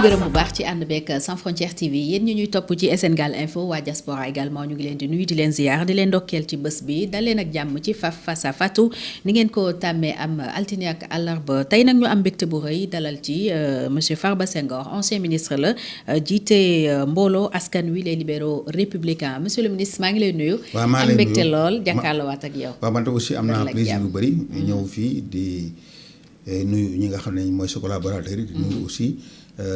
gërëm bu baax ci ànd beeg Sans Frontières TV yéen ñi ñuy topp ci SNGAL Info waa diaspora également ñu ngi leen di nuyu di leen ziar di leen ndokkeel ci bés bi dal leen ak jàmm ci Face à Fatou ni ngeen ko tàmmee am altine ak àllarba tey nag ñu am mbégte bu rëy dalal ci monsieur Farba Senghor ancien ministre la jiite mbooloo askan wi les libéraux républicains monsieur le ministre maa ngi lay nuyu. waaw maa lay nuyu am mbégte lool jàkkaarloowaat ak yow. waaw man aussi am naa plaisir bu bëri ñëw fii di nuyu ñi nga xam ne mooy sa collaborateur yi di nuyu aussi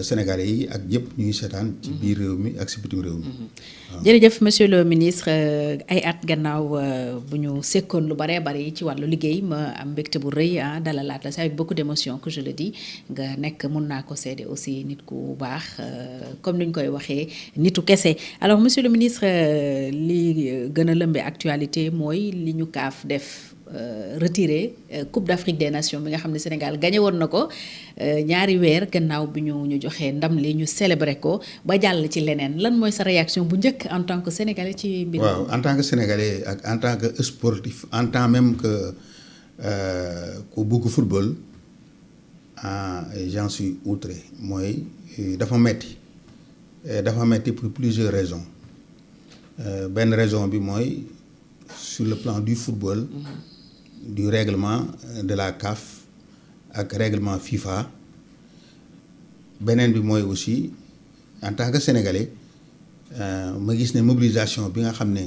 Sénégalais yi ak ñëpp ñuy seetaan ci biir réew mi ak si bitim réew mi. jërëjëf monsieur le ministre ay at gannaaw bu ñu sekkoon lu baree bari ci wàllu liggéey ma am mbégte bu rëy dalalaat la c'est avec beaucoup d'émotion que je le dis nga nekk mun naa ko seede aussi nit ku baax comme ni ñu koy waxee nitu kese. alors monsieur le ministre li gën a lëmbee actualité mooy li ñu kaaf def. Retiré Coupe d'Afrique des Nations bi nga xam ne Sénégal gagné woon na ko ñaari weer gannaaw bi ñu joxee ndam li ñu célébré ko ba jàll ci leneen lan mooy sa réaction bu njëkk en tant que sénégalais ci mbir mi. waaw en tant que sénégalais ak en tant que sportif en tant même que ku bëgg football j'en suis outré mooy dafa metti pour plusieurs raisons benn raison bi mooy sur le plan du football. Du règlement de la CAF ak règlement FIFA beneen bi mooy aussi en tant que sénégalais ma gis ne mobilisation bi nga xam ne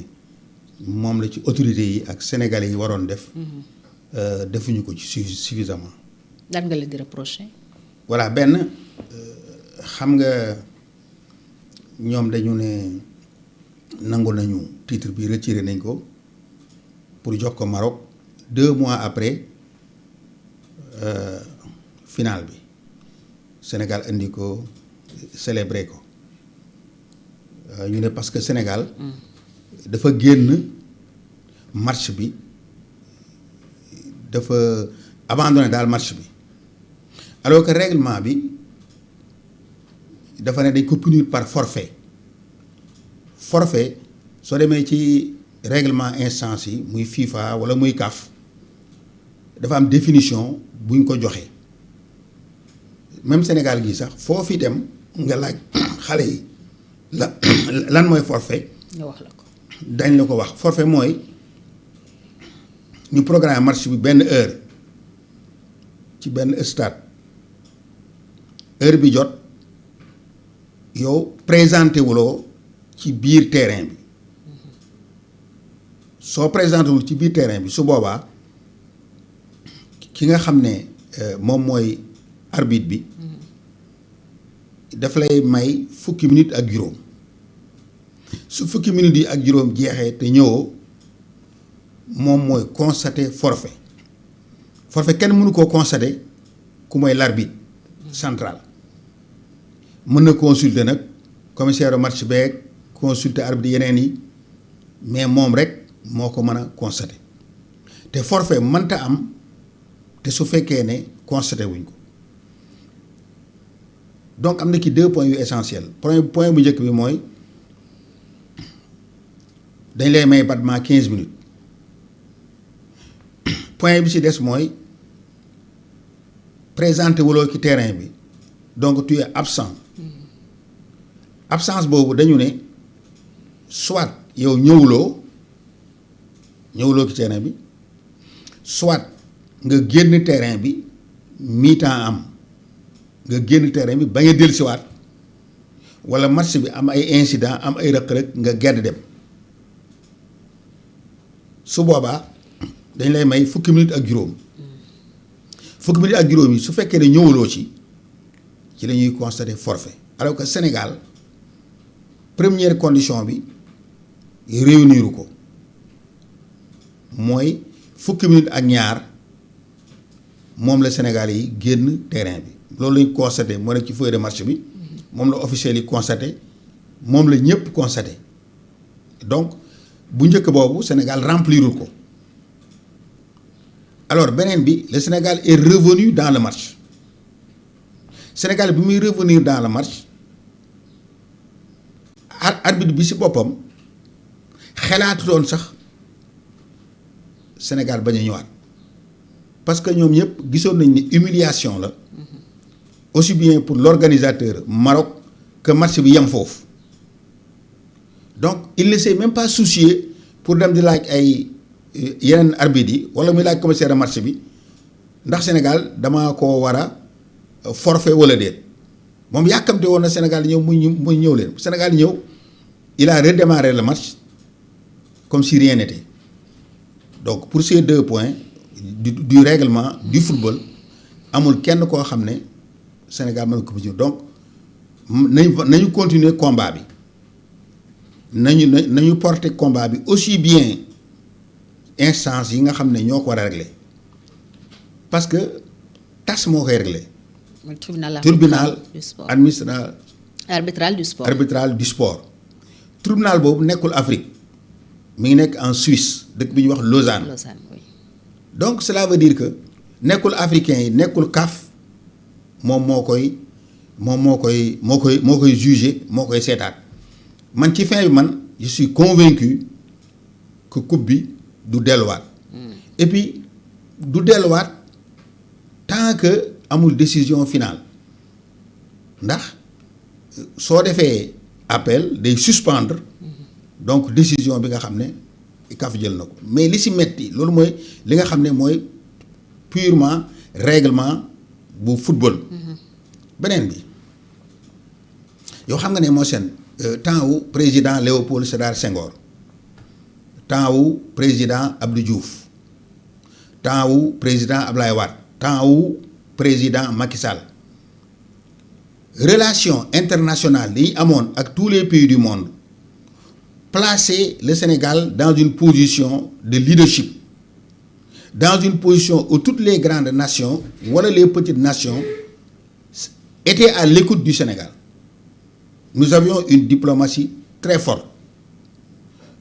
moom la ci autorités yi ak sénégalais yi waroon def. defuñu ko ci suffisamment. lan nga leen di reprocher. voilà benn xam nga ñoom dañu ne nangu nañu titre bi retiré nañ ko pour jox ko Maroc. 2 mois après finale bi Sénégal indi ko célébré ko ñu ne parce que Sénégal dafa génn match bi dafa abandonné daal match bi alors que règlement bi dafa ne dañ ko punir par forfait soo demee ci règlement instance yi muy FIFA wala muy CAF dafa am définition buñ ko joxe même Sénégal gii sax foo fi dem nga laaj xale yi lan mooy forfait. nga wax la ko. dañ la ko wax forfait mooy ñu programme match bi benn heure ci benn stade heure bi jot yow présenté wuloo ci biir terrain bi soo présenté wul ci biir terrain bi su boobaa. ki nga xam ne moom mooy arbitre bi daf lay may fukki minutes ak juróom su fukki minutes yi ak juróom jeexee te ñëwoo moom mooy constater forfait kenn mënu koo constater ku mooy l'arbitre central mën na consulter nag commissaire au match beeg consulter arbitre yeneen yi mais moom rek moo ko mën a constater te forfait mënta am. te su fekkee ne constaté wuñ ko donc am na ki 2 points yu essentiels point bu njëkk bi mooy dañ lay may battement 15 minutes point bi ci des mooy présenté wuloo ci terrain bi donc tu es absent absence boobu dañu ne soit yow ñëwuloo ci terrain bi soit nga génn terrain bi mi-temps am nga génn terrain bi ba nga dellusiwaat walla match bi am ay incident am ay rëq-rëq nga gedd dem su boobaa dañ lay may fukki minutes ak juróom yi su fekkee ne ñëwuloo ci la ñuy constater forfait alors que Sénégal première condition bi réuniru ko mooy fukki minutes ak ñaar moom la Sénégal yi génn terrain bi loolu lañ constaté moo nekk ci feuille de match bi moom la officiel yi constaté moom la ñëpp constaté donc bu njëkk boobu Sénégal remplirul ko alors beneen bi le Sénégal est revenu dans le match Sénégal bi muy revenir dans le match arbitre bi ci boppam xelaatu doon sax Sénégal bañ a ñëwaat parce que ñoom ñëpp gisoon nañ ni humiliation la aussi bien pour l'organisateur Maroc que match bi yem foofu donc il ne s'est même pas soucié pour dem di laaj ay yeneen arbitre yi wala muy laaj commissaire de match bi ndax Sénégal dama ko war a forfait wala déet moom yàkkamte woon na Sénégal ñëw muy ñëw leen Sénégal ñëw il a redémarré le match comme si rien n'était donc pour ces 2 points du règlement du football amul kenn koo xam ne Sénégal mën ko fi donc nañu continuer combat bi nañu porter combat bi aussi bien instance yi nga xam ne ñoo ko war a régler parce que TAS moo koy régler. tribunal arbitral du sport. tribunal boobu nekkul Afrique mi ngi nekk en Suisse dëkk bi ñuy wax Lausanne. Oui. donc cela veut dire que nekkul africain yi nekkul CAF moom moo koy juger moo koy seetaat man ci fin bi man je suis convaincu que coupe bi du delluwaat. et puis du delluwaat tant que amul décision finale ndax soo defee appel day suspendre donc décision bi nga xam ne CAF jël na ko mais li si metti loolu mooy li nga xam ne mooy purement règlement bu football. beneen bi yow xam nga ne moo seen temps wu président Léopold Sédar Senghor temps wu président Abdou Diouf temps wu président Ablaye Wade temps wu président Macky Sall relation internationale yi amoon ak tous les pays du monde placer le Sénégal dans une position de leadership dans une position où toutes les grandes nations wala les petites nations étaient à l'écoute du Sénégal. Nous avions une diplomatie très forte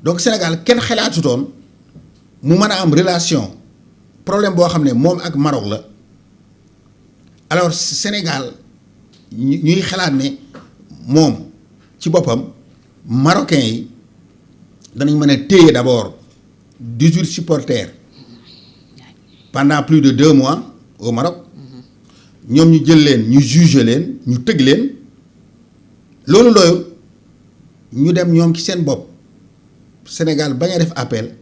donc Sénégal kenn xalaatutoon mu mën a am relation problème boo xam ne moom ak Maroc la alors Sénégal ñuy xalaat ne moom ci boppam marocains yi danañ mën a téye d'abord 18 supporters pendant plus de 2 mois au Maroc ñoom ñu jël leen ñu juger leen ñu tëgg leen loolu doyul ñu dem ñoom ci seen bopp Sénégal bañ a def appel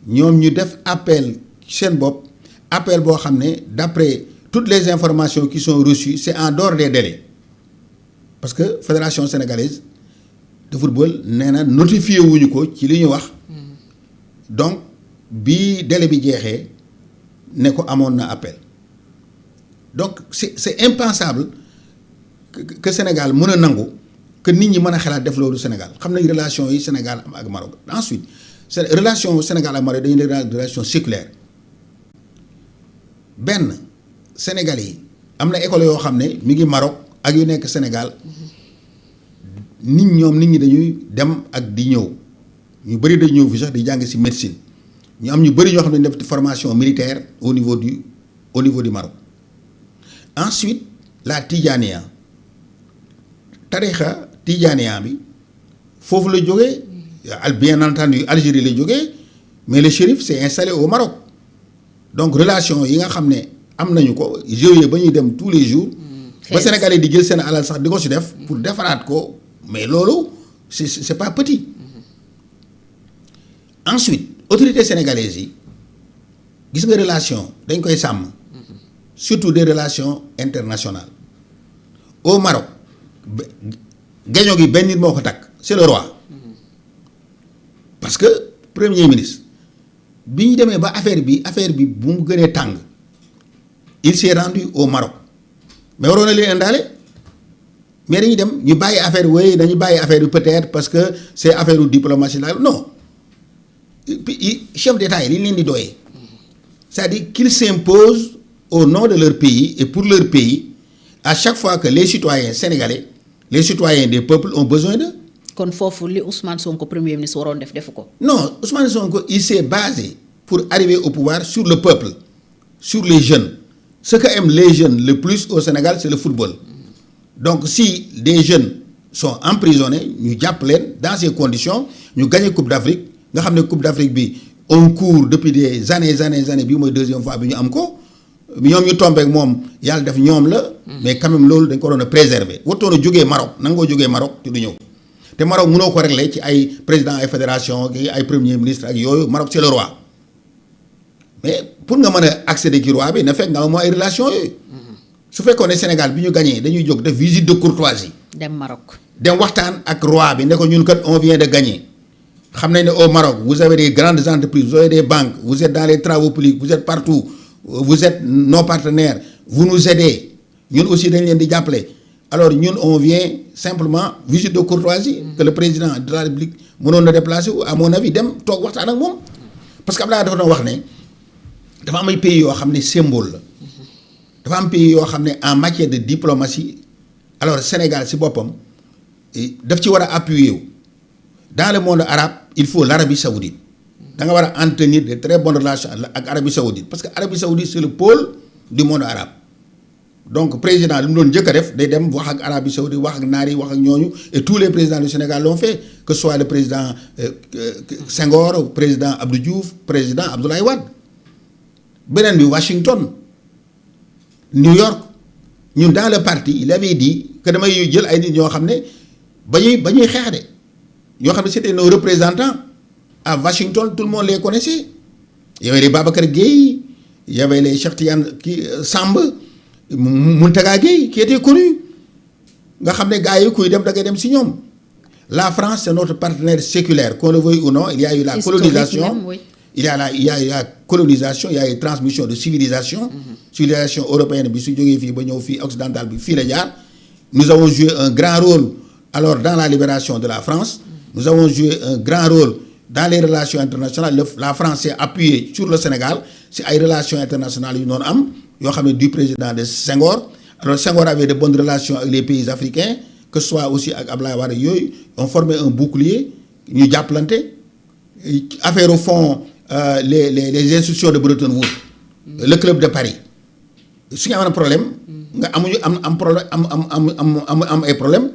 ñoom ñu def appel ci seen bopp appel boo xam ne d'après toutes les informations qui sont reçues c'est en dehors des délais parce que fédération sénégalaise de football nee na notifié wuñu ko ci li ñu wax donc bi délai bi jeexee ne ko amoon na appel donc c'est impensable que Sénégal mën a nangu que nit ñi mën a xalaat def loolu Sénégal xam nañ relation yi Sénégal am ak Maroc ensuite relation Sénégal ak Maroc dañuy relation séculaire benn Sénégal yi am na école yoo xam ne mi ngi Maroc ak yu nekk Sénégal nit ñi dañuy dem ak di ñëw ñu bëri dañ ñëw fi sax di jàng ci médecine ñu am ñu bëri ñoo xam ne def formation militaire au niveau du Maroc ensuite la Tidjaniya tarixa Tidjaniya bi foofu la jógee bien entendu Algérie la jógee mais le chérif s'est installé au Maroc donc relation yi nga xam ne am nañu ko GIE ba ñuy dem tous les jours ba Sénégalais di jël seen alal sax di ko ci def pour defaraat ko mais loolu c'est pas petit ensuite autorités sénégalaises yi gis nga relation dañ koy sàmm surtout des relations internationales au Maroc gaño gi benn nit moo ko takk c'est le roi parce que premier ministre bi ñu demee ba affaire bi bu mu gënee tàng il s'est rendu au Maroc mais waroon na leen indaale mais dañuy dem ñu bàyyi affaire oui dañu bàyyi affaire bi peut-être parce que c'est affaire u diplomatie la non chef d'État yi li ñu leen di doyee c'est-à-dire qu'ils s'imposent au nom de leur pays et pour leur pays à chaque fois que les citoyens sénégalais les citoyens des peuples ont besoin d'eux. kon foofu li Ousmane Sonko premier ministre waroon defu ko. non Ousmane Sonko il s'est basé pour arriver au pouvoir sur le peuple sur les jeunes ce que aiment les jeunes le plus au Sénégal c'est le football donc si des jeunes sont emprisonnés ñu jàpp leen dans ces conditions ñu gagné Coupe d'Afrique nga xam ne Coupe d'Afrique bi on court depuis des années bii mooy deuxième fois bi ñu am ko ñoom ñu tombé ak moom yàlla def ñoom la. mais quand même loolu dañ ko doon a préserver. wartoon a jógee Maroc nangoo jógee Maroc te du ñëw te Maroc mënoo ko régler ci ay président ay fédération ay premier ministre ak yooyu Maroc c'est le roi mais pour nga mën a accéder ci roi bi na fekk nga am ay relations yooyu. su fekkoon ne Sénégal bi ñu gagné dañuy jóg def visite de courtoisie. dem Maroc. dem waxtaan ak roi bi ne ko ñun kat on vient de gagner xam nañ ne au Maroc vous avez des grandes entreprises vous avez des banques vous êtes dans les travaux publics vous êtes partout vous êtes nos partenaires vous nous aidez ñun aussi dañ leen di jàppale alors ñun on vient simplement visite de courtoisie que le président de la République mënoon na déplacer wu à mon avis dem toog waxtaan ak moom parce que Abdoulaye dafa doon wax ne dafa am ay pays yoo xam ne symbole la dafa am pays yoo xam ne en matière de diplomatie alors Sénégal si boppam daf ci war a appuyer wu dans le monde arabe il faut l'Arabie saoudite da nga war a entretenir de très bonnes relations ak Arabie saoudite parce que Arabie saoudite c'est le pôle du monde arabe donc président li mu doon njëkk a def day dem wax ak Arabie saoudite wax ak naar yi wax ak ñooñu et tous les présidents du Sénégal l'ont fait que ce soit le président Senghor président Abdou Diouf président Abdoulaye Wade beneen bi Washington New York ñun dans le parti il avait dit que damay jël ay nit ñoo xam ne ba ñuy xeex de ñoo xam ne c'était nos représentants à Washington tout le monde les connaissait il y avait les Babacar Gueye il y avait les Cheikh Tidiane Samb Mountaga Gueye qui était connu nga xam ne gars yi kuy dem da ngay dem si ñoom la France c'est notre partenaire séculaire qu'on le veuille ou non il y a eu la colonisation même, oui. il y a la colonisation il y a eu transmission de civilisation civilisation européenne bi su jógee fii ba ñëw fii occidentale bi fii la jaar nous avons joué un grand rôle alors dans la libération de la France nous avons joué un grand rôle dans les relations internationales la France s'est appuyée sur le Sénégal si ay relations internationales yu noonu am yoo xam ne du président de Senghor alors Senghor avait de bonnes relations avec les pays africains que ce soit aussi ak Ablaye Wade yooyu on formait un bouclier ñu jàppalante affaire au fond les institutions de Bretton Woods le club de Paris su ñu amoon problème nga amuñu am problème am ay problème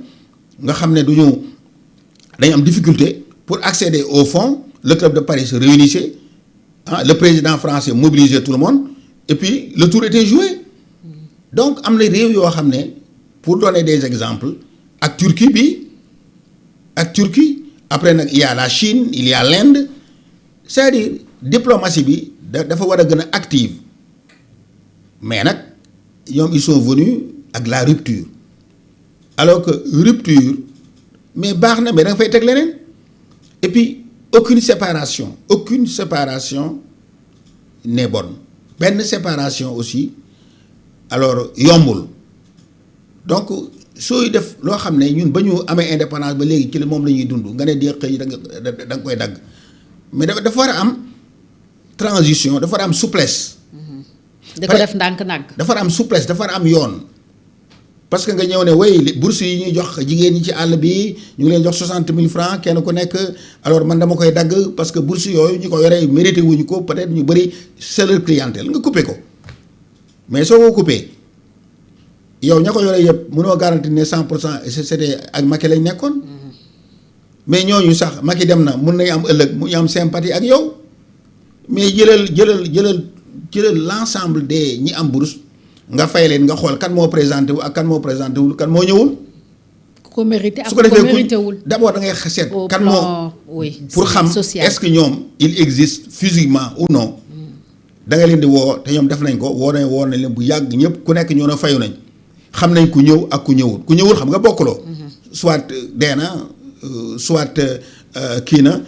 nga xam ne dañu am difficulté pour accéder au fonds le club de Paris se réunissait le président français mobilisait tout le monde et puis le tour était joué donc am na réew yoo xam ne pour donner des exemples ak Turquie après nag il y a la Chine il y a l'Inde c'est-à-dire diplomatie bi dafa war a gën a active mais nag ñoom ils sont venus ak la rupture alors que rupture mais baax na mais da nga fay teg leneen et puis aucune séparation n'est bonne benn séparation aussi alors yombul donc sooy def loo xam ne ñun ba ñu amee indépendance ba léegi ci moom la ñuy dund nga ne di xëy da nga koy dagg mais dafa war a am transition dafa war a am souplesse. da ko def ndànk-ndànk. dafa war a am souplesse dafa war a am yoon parce que nga ñëw ne way bourse yi ñuy jox jigéen ñi ci àll bi ñu ngi leen jox 60 000 francs kenn ku nekk alors man dama koy dagg parce que bourse yooyu ñu ko yoree mérité wuñu ko peut-être ñu bëri c'est leur clientèle nga coupé ko mais soo ko coupé yow ña ko yoree yëpp mënoo garantir ne 100% c'était ak Macky lañ nekkoon mais ñooñu sax Macky dem na mun nañu am ëllëg mu ñu am sympathie ak yow mais jëlal l'ensemble des ñi am bourse nga fay leen nga xool kan moo présenté wu ak kan moo présenté wul kan moo ñëwul. ku ko mérité ak su ku ko ko mérité defee wul. d'abord da ngay seet. kan moo oui pour xam est-ce que ñoom il existe physiquement ou non. da nga leen di woo te ñoom def nañ ko woo nañ leen bu yàgg ñëpp ku nekk ñoo na fayu nañ xam nañ ku ñëw ak ku ñëwul xam nga bokkuloo. soit dee na soit kii na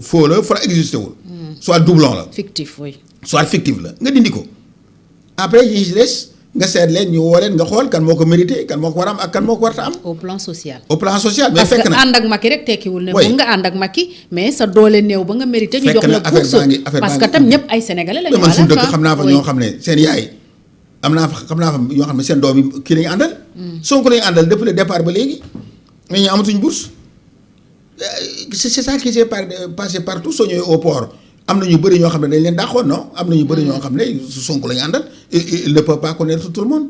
faux la fa existé wul. soit doublon la. fictif oui. soit fictif la nga dindi ko après yi ci des nga seet leen ñu woo leen nga xool kan moo ko mérité kan moo ko war a am ak kan moo ko war a am. au plan social. mais fekk na parce que ànd ak Macky rek tekkiwul ne. mun nga ànd ak Macky mais sa doole néew ba nga mérité. ñu jox la bourse parce que tam ñëpp ay sénégalais lañu. man suñu dëkk xam naa fa ñoo xam ne seen yaay xam naa fa ñoo xam ne seen doom yi kii lañu àndal. Sonko lañu àndal depuis le départ ba léegi mais ñu amatuñ bourse c'est ça qui s'est passé partout soo ñëwee au port. am na ñu bëri ñoo xam ne dañ leen dàqoon non am na ñu bëri ñoo xam ne Sonko la ñu àndal il ne peut pas connaître tout le monde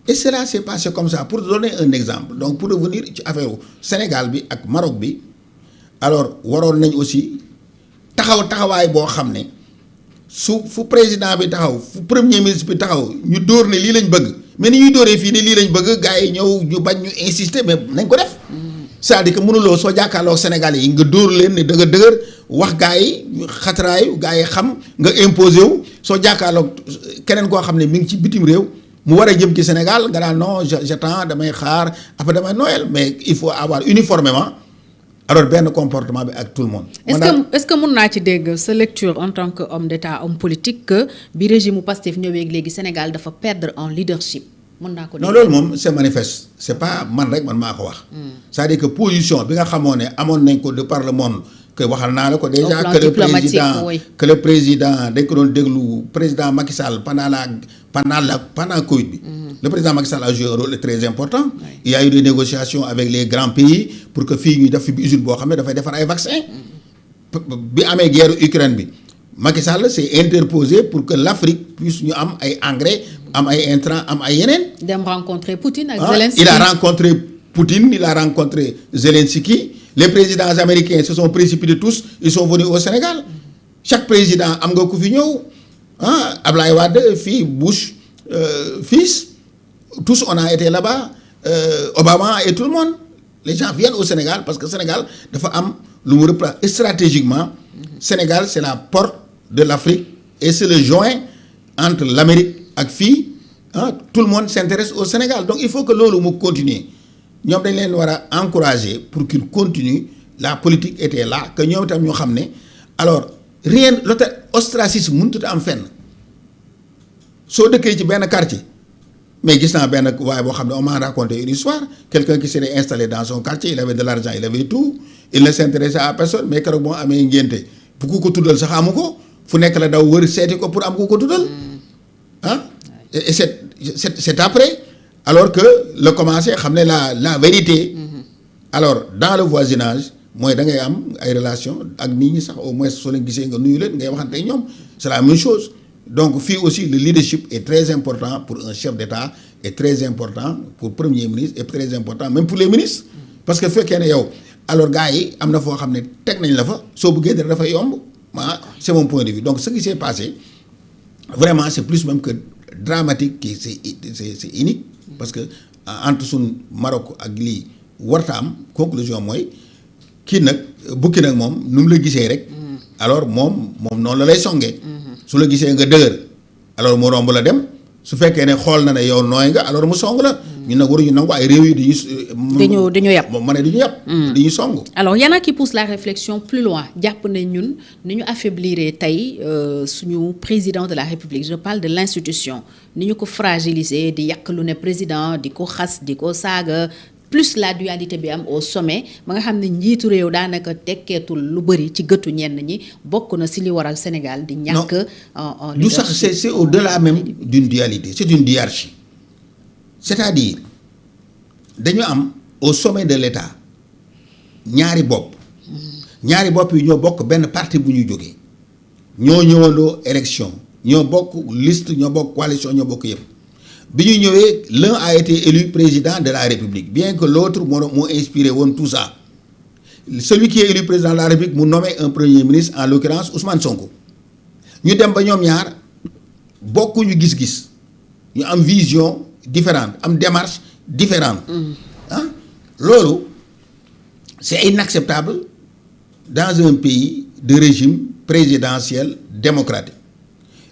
et cela s'est passé comme ça pour donner un exemple donc pour revenir ci affaire Sénégal bi ak Maroc bi alors waroon nañ aussi taxawaay boo xam ne fu président bi taxaw fu premier ministre bi taxaw ñu dóor ne lii lañ bëgg mais ni ñuy dóoree fii ne lii lañ bëgg gars yi ñëw ñu bañ ñu insister mais nañ ko def. c'est-à-dire que mënuloo soo jàkkaarloo Sénégalais yi nga dóor leen ne dëgër dëgër wax gars yi xataraayu gars yi xam nga imposé wu soo jàkkaarloo keneen koo xam ne mi ngi ci bitim réew mu war a jëm ci Sénégal nga naan non j'attends damay xaar après damay Noël mais il faut avoir uniformément alors benn comportement bi ak tout le monde. est-ce que mun naa ci dégg sa lecture en tant que homme d'État homme politique que bi régime Pastef ñëwee léegi Sénégal dafa perdre en leadership. non loolu moom c'est manifeste c'est pas man rek man maa ko wax. c'est-à-dire que position bi nga xamoon ne amoon nañ ko de par le monde que waxal naa la ko déjà que le président dañ ko doon déglu président Macky Sall pendant Covid bi. Le président Macky Sall a joué un rôle très important. Oui. Il y a eu des négociations avec les grands pays pour que fii ñu def fi usine boo xam ne dafay defar ay vaccins. bi amee guerre Ukraine bi Macky Sall s'est interposé pour que l'Afrique puisse ñu am ay engrais am ay intrants am ay yeneen. dem rencontrer Poutine ak Zelensky. Il a rencontré Poutine, il a rencontré Zelensky. Les présidents américains se sont précipités tous, ils sont venus au Sénégal. Chaque président am nga ku fi ñëw Ablaye Wade fii Bush fils tous on a été là-bas Obama et tout le monde. Les gens viennent au Sénégal parce que Sénégal dafa am lu mu représente stratégiquement. Sénégal c'est la porte de l'Afrique et c'est le joint entre l'Amérique ak fii tout le monde s'intéresse au Sénégal donc il faut que loolu mu continuer ñoom dañ leen war a encourager pour qu'ils continuent la politique était là que ñoom itam ñoo xam ne alors rien ostracisme mënut a am fenn soo dëkkee ci benn quartier mais gis naa benn waaye boo xam ne on m'a raconté une histoire quelqu'un qui s'était installé dans son quartier il avait de l'argent il avait tout il ne s'intéressait à personne mais keroog moo amee ngénte bu ku ko tuddal sax amu ko fu nekk la daw wër seeti ko pour am ku ko tuddal et c'est après alors que le commencé xam ne la vérité alors dans le voisinage mooy da ngay am ay relation ak nit ñi sax au moins soo leen gisee nga nuyu leen ngay waxante ak ñoom c'est la même chose donc fii aussi le leadership est très important pour un chef d'État est très important pour premier ministre est très important même pour les ministres parce que fekkee ne yow alors gars yi am na foo xam ne teg nañ la fa soo bëggee dara dafay yomb c'est mon point de vue donc ce qui s'est passé vraiment c'est plus même que dramatique qui c'est unique parce que entre suñ Maroc ak lii warta am conclusion mooy kii nag bukki nag moom nu mu la gisee rek alors moom noonu la lay songee su la gisee nga dëgër alors mu romb la dem su fekkee ne xool na ne yow nooy nga alors mu song la ñu nag waruñu nangu ay réew yi dañu yàpp ma ne duñu yàpp dañuy song alors y en a qui poussent la réflexion plus loin jàpp ne ñun ni ñu affaibliree tey suñu président de la République je parle de l'institution ni ñu ko fragiliser di yàq lu ne président di ko xas di ko saaga plus la dualité bi am au sommet ba nga xam ne njiitu réew daanaka tekkeetul lu bëri ci gëtu ñenn ñi bokk na si li waral Sénégal di ñàkk en du sax c'est au-delà même d'une dualité c'est une diarchie c'est-à-dire dañu am au sommet de l'État ñaari bopp yi ñoo bokk benn parti bu ñu jógee ñoo ñëwandoo élection ñoo bokk liste ñoo bokk coalition ñoo bokk yëpp bi ñu ñëwee l'un a été élu président de la République bien que l'autre moo inspiré woon tout ça celui qui est élu président de la République mu nommé un premier ministre en l'occurrence Ousmane Sonko ñu dem ba ñoom ñaar bokkuñu gis-gis ñu am vision différente am démarche différente loolu c'est inacceptable dans un pays de régime présidentiel démocratique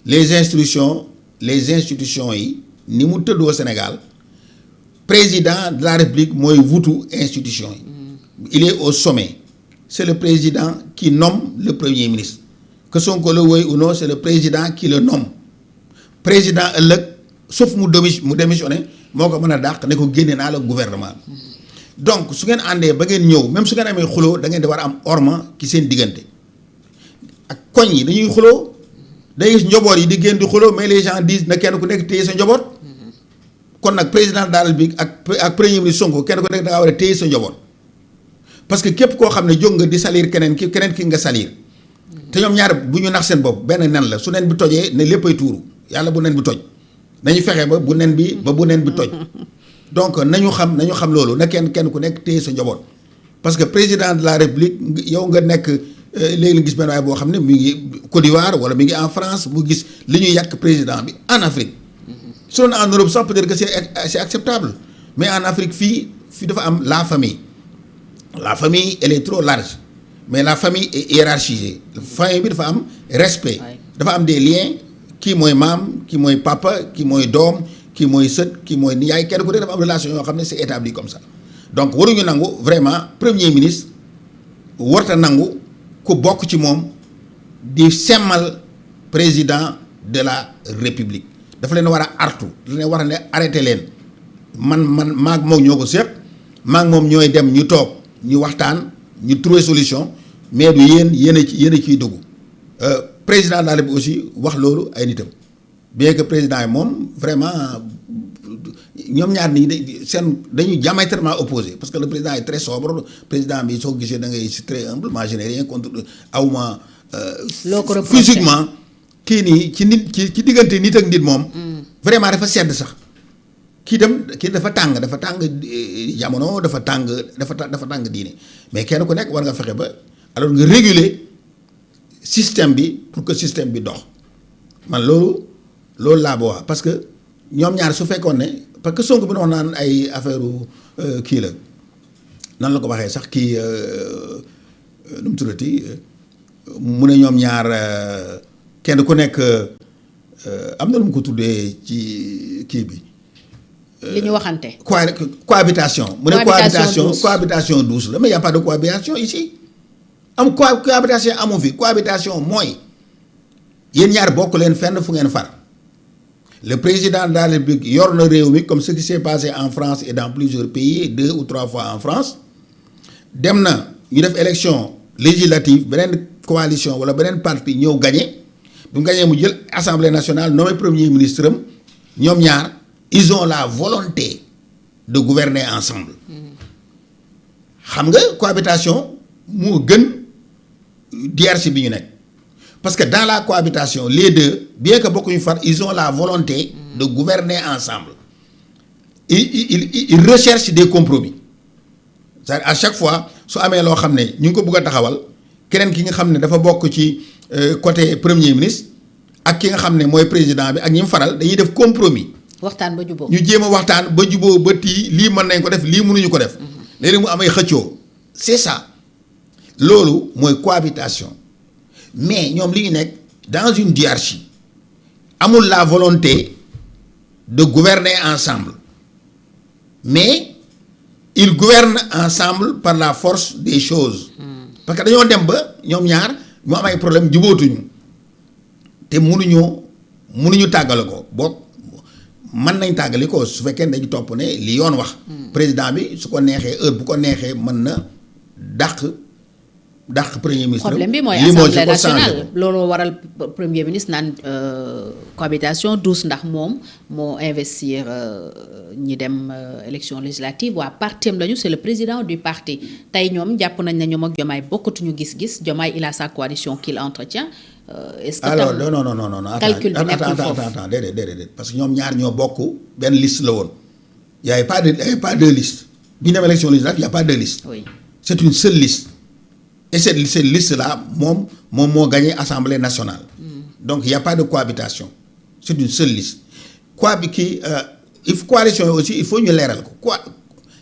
les institutions yi ni mu tëddoo Sénégal président de la République mooy wutu institution yi il est au sommet c'est le président qui nomme le premier ministre que Sonko le veuille ou non c'est le président qui le nomme président ëllëg sauf mu démissionné moo ko mën a dàq ne ko génne naa la gouvernement donc su ngeen àndee ba ngeen ñëw même su ngeen amee xuloo da ngeen di war a am orma ci seen diggante ak koñ yi dañuy xuloo day gis njaboot yi di génn di xuloo mais les gens disent na kenn ku nekk téye sa njaboot kon nag président de la République ak premier ministre Sonko kenn ku nekk da ngaa war a téye sa njaboot parce que képp koo xam ne jóg nga di salir keneen ki nga salir te ñoom ñaar bu ñu nax seen bopp benn nen la su nen bi tojee ne léppay tuuru yàlla bu nen bi toj nañu fexe ba bu nen bi toj donc nañu xam loolu na kenn ku nekk téye sa njaboot parce que président de la République yow nga nekk léegi la gis benn waay boo xam ne mi ngi Côte d'Ivoire wala mi ngi en France mu gis li ñuy yàq président bi en Afrique. su doon en Europe sax peut-être que c'est acceptable mais en Afrique fii dafa am la famille. La famille elle est trop large mais la famille est hiérarchisée famille bi dafa am respect. dafa am des liens kii mooy maam kii mooy papa kii mooy doom kii mooy sët kii mooy nijaay kenn ku ne dafa am relation yoo xam ne c'est établi comme ça donc waruñu nangu vraiment premier ministre warta nangu ku bokk ci moom di semmal président de la république dafa leen war a artu dafa leen war a ne arrêté leen maag moom ñoo ko séq maag moom ñooy dem ñu toog ñu waxtaan ñu trouver solution mais du yéen a ciy dugg président de la République aussi wax loolu ay nitam bien que président yi moom vraiment ñoom ñaar nii dañuy diamétralement opposé parce que le président est très sobre président bi soo gisee da ngay c'est très humble moi je n'ai rien contre awma physiquement kii nii ci diggante nit ak nit moom vraiment dafa sedd sax kii dafa tàng jamono dafa tàng diine mais kenn ku nekk war nga fexe ba alors nga réguler système bi pour que système bi dox man loolu laa ba wax parce que ñoom ñaar su fekkoon ne parce que Sonko bi wax naan ay affaire kii la nan la ko waxee sax kii nu mu tuddati mu ne ñoom ñaar kenn ku nekk am na lu mu ko tuddee ci kii bi. li ñu waxante. cohabitation. mu ne cohabitation douce la mais y a pas de cohabitation ici. cohabitation amu fi cohabitation mooy yéen ñaar bokk leen fenn fu ngeen far le président de la République yor na réew mi comme ce qui s'est passé en France et dans plusieurs pays 2 ou 3 fois en France dem na ñu def élection législative beneen coalition wala beneen parti ñëw gagné bu mu gagné mu jël assemblée nationale nommé premier ministre am ñoom ñaar ils ont la volonté de gouverner ensemble xam nga cohabitation moo gën diarchi bi ñu nekk parce que dans la cohabitation les deux bien que bokkuñu far ils ont la volonté de gouverner ensemble ils recherchent des compromis c'est-à-dire à chaque fois su amee loo xam ne ñu ngi ko bëgg a taxawal keneen ki nga xam ne dafa bokk ci côté premier ministre ak ki nga xam ne mooy président bi ak ñi mu faral dañuy def compromis. waxtaan ba jubóo ñu jéem a waxtaan ba jubóo ba tii lii mën nañ ko def lii mënuñu ko def. léegi mu amay xëccoo c'est ça. loolu mooy cohabitation mais ñoom li ñu nekk dans une diarchie amul la volonté de gouverner ensemble mais ils gouvernent ensemble par la force des choses parce que dañoo dem ba ñoom ñaar mu am ay problème jubóotuñu te mënuñu tàggale ko boog mën nañ tàggali ko su fekkee dañu topp ne li yoon wax président bi su ko neexee heure bu ko neexee mën na dàq premier ministre. problème bi mooy assemblée nationale loolu waral premier ministre naan cohabitation douce ndax moom moo investir ñi dem élection législative waa partem lañu c'est le président du parti tey ñoom jàpp nañ ne ñoom ak Diomaye bokkatuñu gis-gis Diomaye il a sa coalition qu'il entretient. est-ce que alors non calcul bi nekkul foofu attends déedéet parce que ñoom ñaar ñoo bokk benn liste la woon y avait pas deux listes bi ñu dem élection législative y a pas deux listes. oui c'est une seule liste. Et cette liste-là, moo gagné Assemblée nationale. Donc, il n'y a pas de cohabitation. C'est une seule liste. Coalition aussi, il faut ñu leeral ko.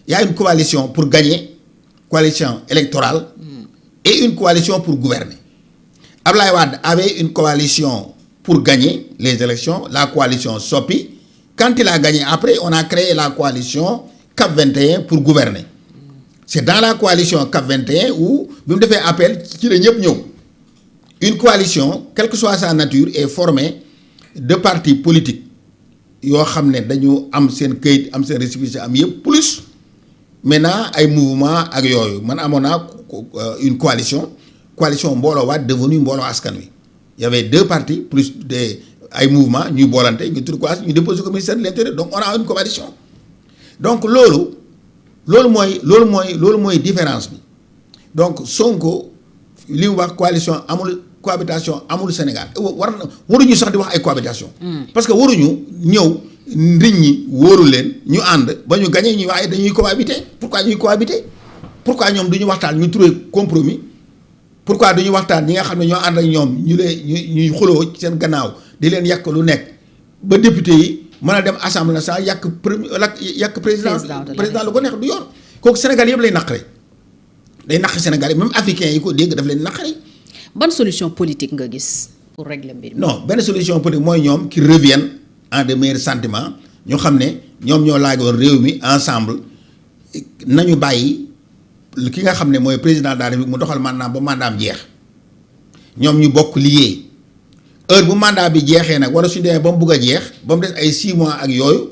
Il y a une coalition pour gagner, coalition électorale, et une coalition pour gouverner. Abdoulaye Wade avait une coalition pour gagner les élections, la coalition Sopi. Quand il a gagné, après, on a créé la coalition CAP 21 pour gouverner. C'est dans la coalition CAP 21 où bi mu defee appel ci la ñëpp ñëw une coalition quelle que soit sa nature est formée de partis politiques yoo xam ne dañu am seen këyit am seen récépissé am yëpp plus maintenant ay mouvement ak yooyu man amoon naa une coalition Mbooloo Waat devenu Mbooloo Askan Wi il y avait 2 partis plus des ay mouvement ñuy boolante ñu tudd coalition ñu déposé ko ministère de l'Intérieur donc on a une coalition donc loolu mooy différence bi donc Sonko li mu wax cohabitation amul Sénégal waruñu sax di wax ay cohabitation parce que waruñu ñëw nit ñi wóoru leen ñu ànd ba ñu gagné ñu waaye dañuy cohabiter pourquoi ñuy cohabiter pourquoi ñoom duñu waxtaan ñu trouver compromis pourquoi du ñu waxtaan ñi nga xam ne ñoo ànd ak ñoom ñuy xuloo ci seen gannaaw di leen yàq lu nekk ba député yi mën a dem assemblée nationale yàq président lu ko neex du yoon. kooku Sénégal yëpp lay naqari day naqari Sénégal yi même africains yi ko dégg daf leen naqari. ban solution politique nga gis pour régler mbir mi. non benn solution politique mooy ñoom qui reviennent en de meilleurs sentiments ñu xam ne ñoom ñoo laajoon réew mi ensemble nañu bàyyi ki nga xam ne mooy président de la République mu doxal mandaam ba mandaam jeex ñoom ñu bokk liggéey heure bu mandat bi jeexee nag wala suñu demee ba mu bugg a jeex ba mu des ay 6 mois ak yooyu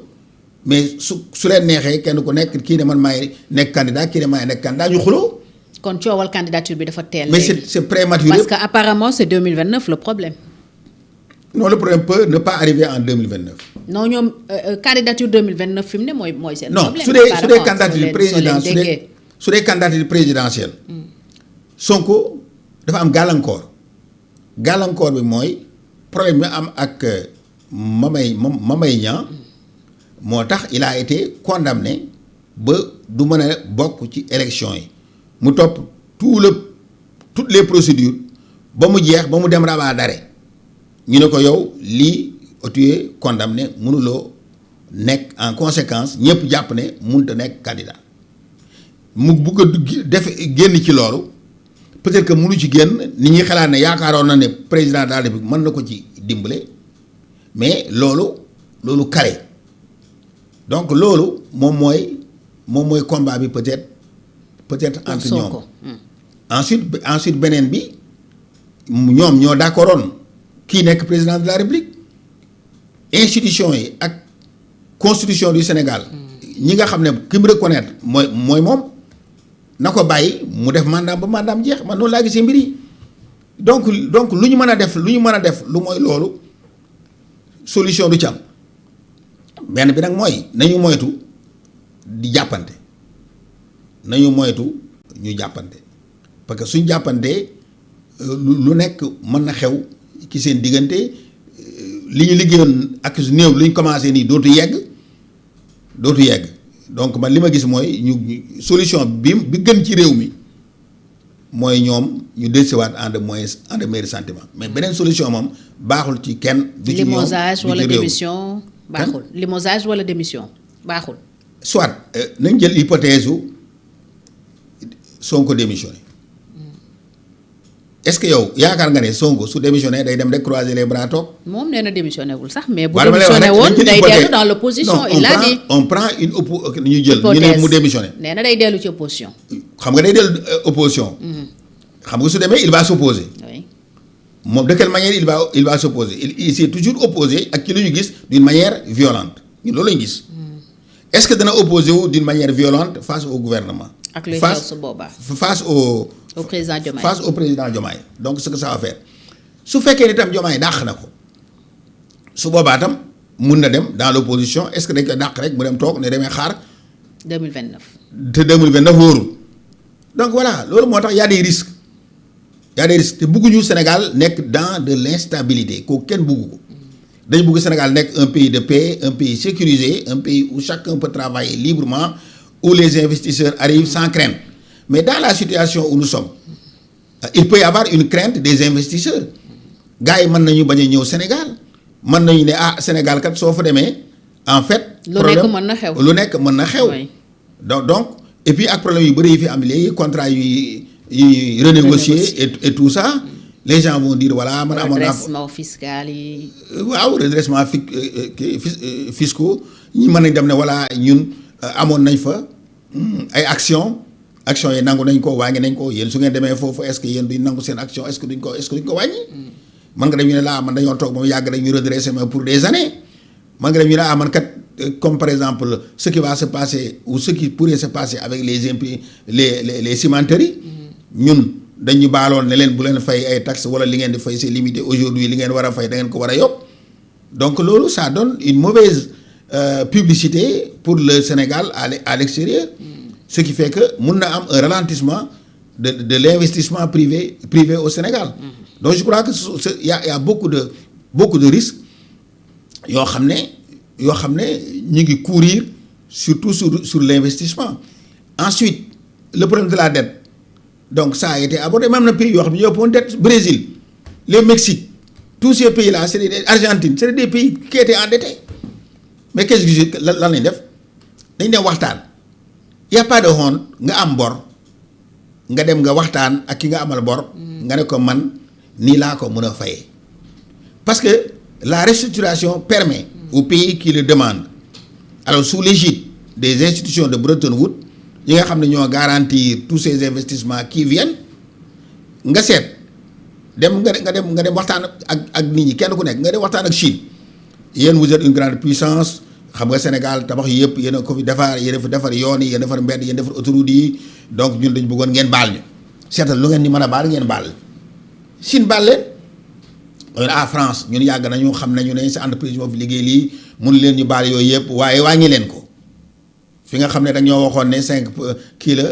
mais su leen neexee kenn ku nekk kii ne man maay nekk candidat kii ne maay nekk candidat ñu xuloo. kon coowal candidature bi dafa teel. mais c'est prématuré. parce que apparemment c'est 2029 le problème. non le problème peut ne pas arriver en 2029. non ñoom candidature 2029 fi mu ne mooy seen. non problème su dee candidature président su dee candidature présidentielle. Sonko dafa am gàllankoor bi mooy problème bi am ak Mame Niang moo tax il a été condamné ba du mën a bokk ci élection yi mu topp toutes les procédures ba mu jeex ba mu dem rabat d'arrêt ñu ne ko yow lii tu es condamné mënuloo nekk en conséquence ñëpp jàpp ne mënut a nekk candidat mu bugg a génn ci loolu peut-être que mënu ci génn nit ñi xalaat ne yaakaaroon na ne président de la République mën na ko ci dimbale mais loolu carré donc loolu moom mooy combat bi peut-être entre ñoom. ensuite beneen bi ñoom ñoo d'accordoon kii nekk président de la République institution yi ak constitution du Sénégal ñi nga xam ne ki mu reconnaître mooy moom na ko bàyyi mu def mandat ba mandaam jeex man noonu laa gisee mbir yi donc lu ñu mën a def lu mooy loolu solution du ci am benn bi nag mooy nañu moytu di jàppante nañu moytu ñu jàppante parce que suñ jàppantee lu nekk mën na xew ci seen diggante li ñu liggéeyoon ak su néew lu ñu commencé nii dootu yegg donc man li ma gis mooy ñu solution bi gën ci réew mi mooy ñoom ñu dellusiwaat en de meilleurs sentiments mais beneen solution moom baaxul ci kenn. du ci ñoom limogeage wala démission baaxul. limogeage wala démission baaxul. soit nañ jël hypothèse u Sonko démissionné est-ce que yow yaakaar nga ne Sonko su démissionné day dem rek croiser les bras toog. moom nee na démissionné wul sax mais. bu démissionné woon day dellu dans l'opposition il l'a dit. on prend une ñu jël ñu ne mu démissionné. nee na day dellu ci opposition. xam nga day dellu opposition. xam nga su demee il va s'opposer. oui moom de quelle manière il va s'opposer il s'est toujours opposé ak ci lu ñu gis d'une manière violente ñun loolu lañu gis. est-ce que dana opposé wu d'une manière violente face au gouvernement. ak luy xew su boobaa face au président Diomaye face au président Diomaye donc ce que ça va faire su fekkee ni tam Diomaye dàq na ko su boobaa tam mun na dem dans l'opposition est-ce que dañ koy dàq rek mu dem toog ne demee xaar. 2029. te 2029 wóorul donc voilà loolu moo tax y a des risques te bëgguñu Sénégal nekk dans de l'instabilité kooku kenn bëggu ko dañu bëgg Sénégal nekk un pays de paix un pays sécurisé un pays où chacun peut travailler librement où les investisseurs arrivent sans crainte mais dans la situation où nous sommes il peut y avoir une crainte des investisseurs gars yi mën nañu bañ a ñëw Sénégal mën nañu ne Sénégal kat soo fa demee en fait. lu nekk mën na xew. donc et puis ak problème yu bëri yi fi am léegi contrat yu renégocier et tout ça les gens vont dire voilà man amoon naa redressement fiscal yi. waaw redressement fiscaux ñi mën nañ dem ne voilà ñun amoon nañ fa ay action yi nangu nañ ko wàññi nañ ko yéen su ngeen demee foofu est-ce que yéen duñ nangu seen action est-ce que duñ ko wàññi. man nga dem ñu ne laa man dañoo toog ba mu yàgg rek ñu redresser mais pour des années man nga dem ñu ne man kat comme par exemple ce qui va se passer ou ce qui pourrait se passer avec les cimenteries ñun dañu baaloon ne leen bu leen fay ay taxes wala li ngeen di fay c'est limité aujourd'hui li ngeen war a fay da ngeen ko war a yokk donc loolu ça donne une mauvaise publicité pour le Sénégal à l'extérieur ce qui fait que mun na am un ralentissement de l'investissement privé au Sénégal donc je crois que il y a beaucoup de risques yoo xam ne ñu ngi courir surtout sur l'investissement ensuite le problème de la dette donc ça a été abordé même na pays yoo xam ne ñoo ëppoon dette Brésil le Mexique tous ces pays là c'est des Argentine c'est des pays qui étaient endettés mais qu'est-ce que lan lañ def dañ dem waxtaan y a pas de honte nga am bor nga dem nga waxtaan ak ki nga amal bor nga ne ko man nii laa ko mën a fayee parce que la restructuration permet aux pays qui le demandent alors sous l'égide des institutions de Bretton Woods yi nga xam ne ñoo garantir tous ces investissements qui viennent nga seet dem nga dem waxtaan ak nit ñi kenn ku nekk nga dem waxtaan ak Chine yéen vous êtes une grande puissance xam nga Sénégal tabax yi yëpp yéen a ko fi defar yéen a fi defar yoon yi yéen a defar mbedd yéen defar autoroute yi donc ñun dañu bëggoon ngeen baal ñu seetal lu ngeen ni mën a baal ngeen baal Chine baal leen à France ñun yàgg nañu xam nañu ne sa entreprise moo fi liggéey lii mun leen ñu baal yooyu yëpp waaye wàññi leen ko fi nga xam ne da ñoo waxoon ne 5 kii la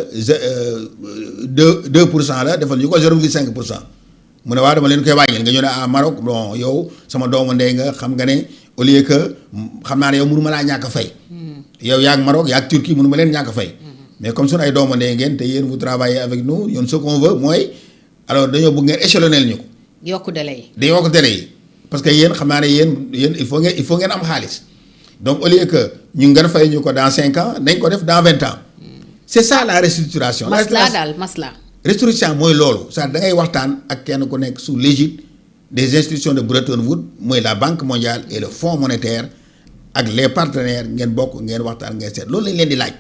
2% la defal ñu ko 0,5% mu ne waaw dama leen koy wàññil nga ñu ne ah Maroc bon yow sama doomu ndey nga xam nga ne au lieu que xam naa ne yow mënu ma laa ñàkk a fay. yow yaa ak Maroc yaa ak Turquie mënu ma leen ñàkk a fay. mais comme suñu ay doomu ndey ngeen te yéen vous travaillez avec nous ñun ce qu'on veut mooy alors dañoo bëgg ngeen échelonner ñu ko. yokku délai yi. di yokku délai yi parce que yéen xam naa ne yéen il faut ngeen am xaalis donc au lieu que ñu ngeen fay ñu ko dans 5 ans nañ ko def dans 20 ans. c'est ça la restructuration. masla daal masla. restructuration mooy loolu ça da ngay waxtaan ak kenn ku nekk sous l'égide des institutions de Bretton Woods mooy la Banque mondiale et le Fonds monétaire ak les partenaires ngeen bokk ngeen waxtaan ngeen seet loolu lañ leen di laaj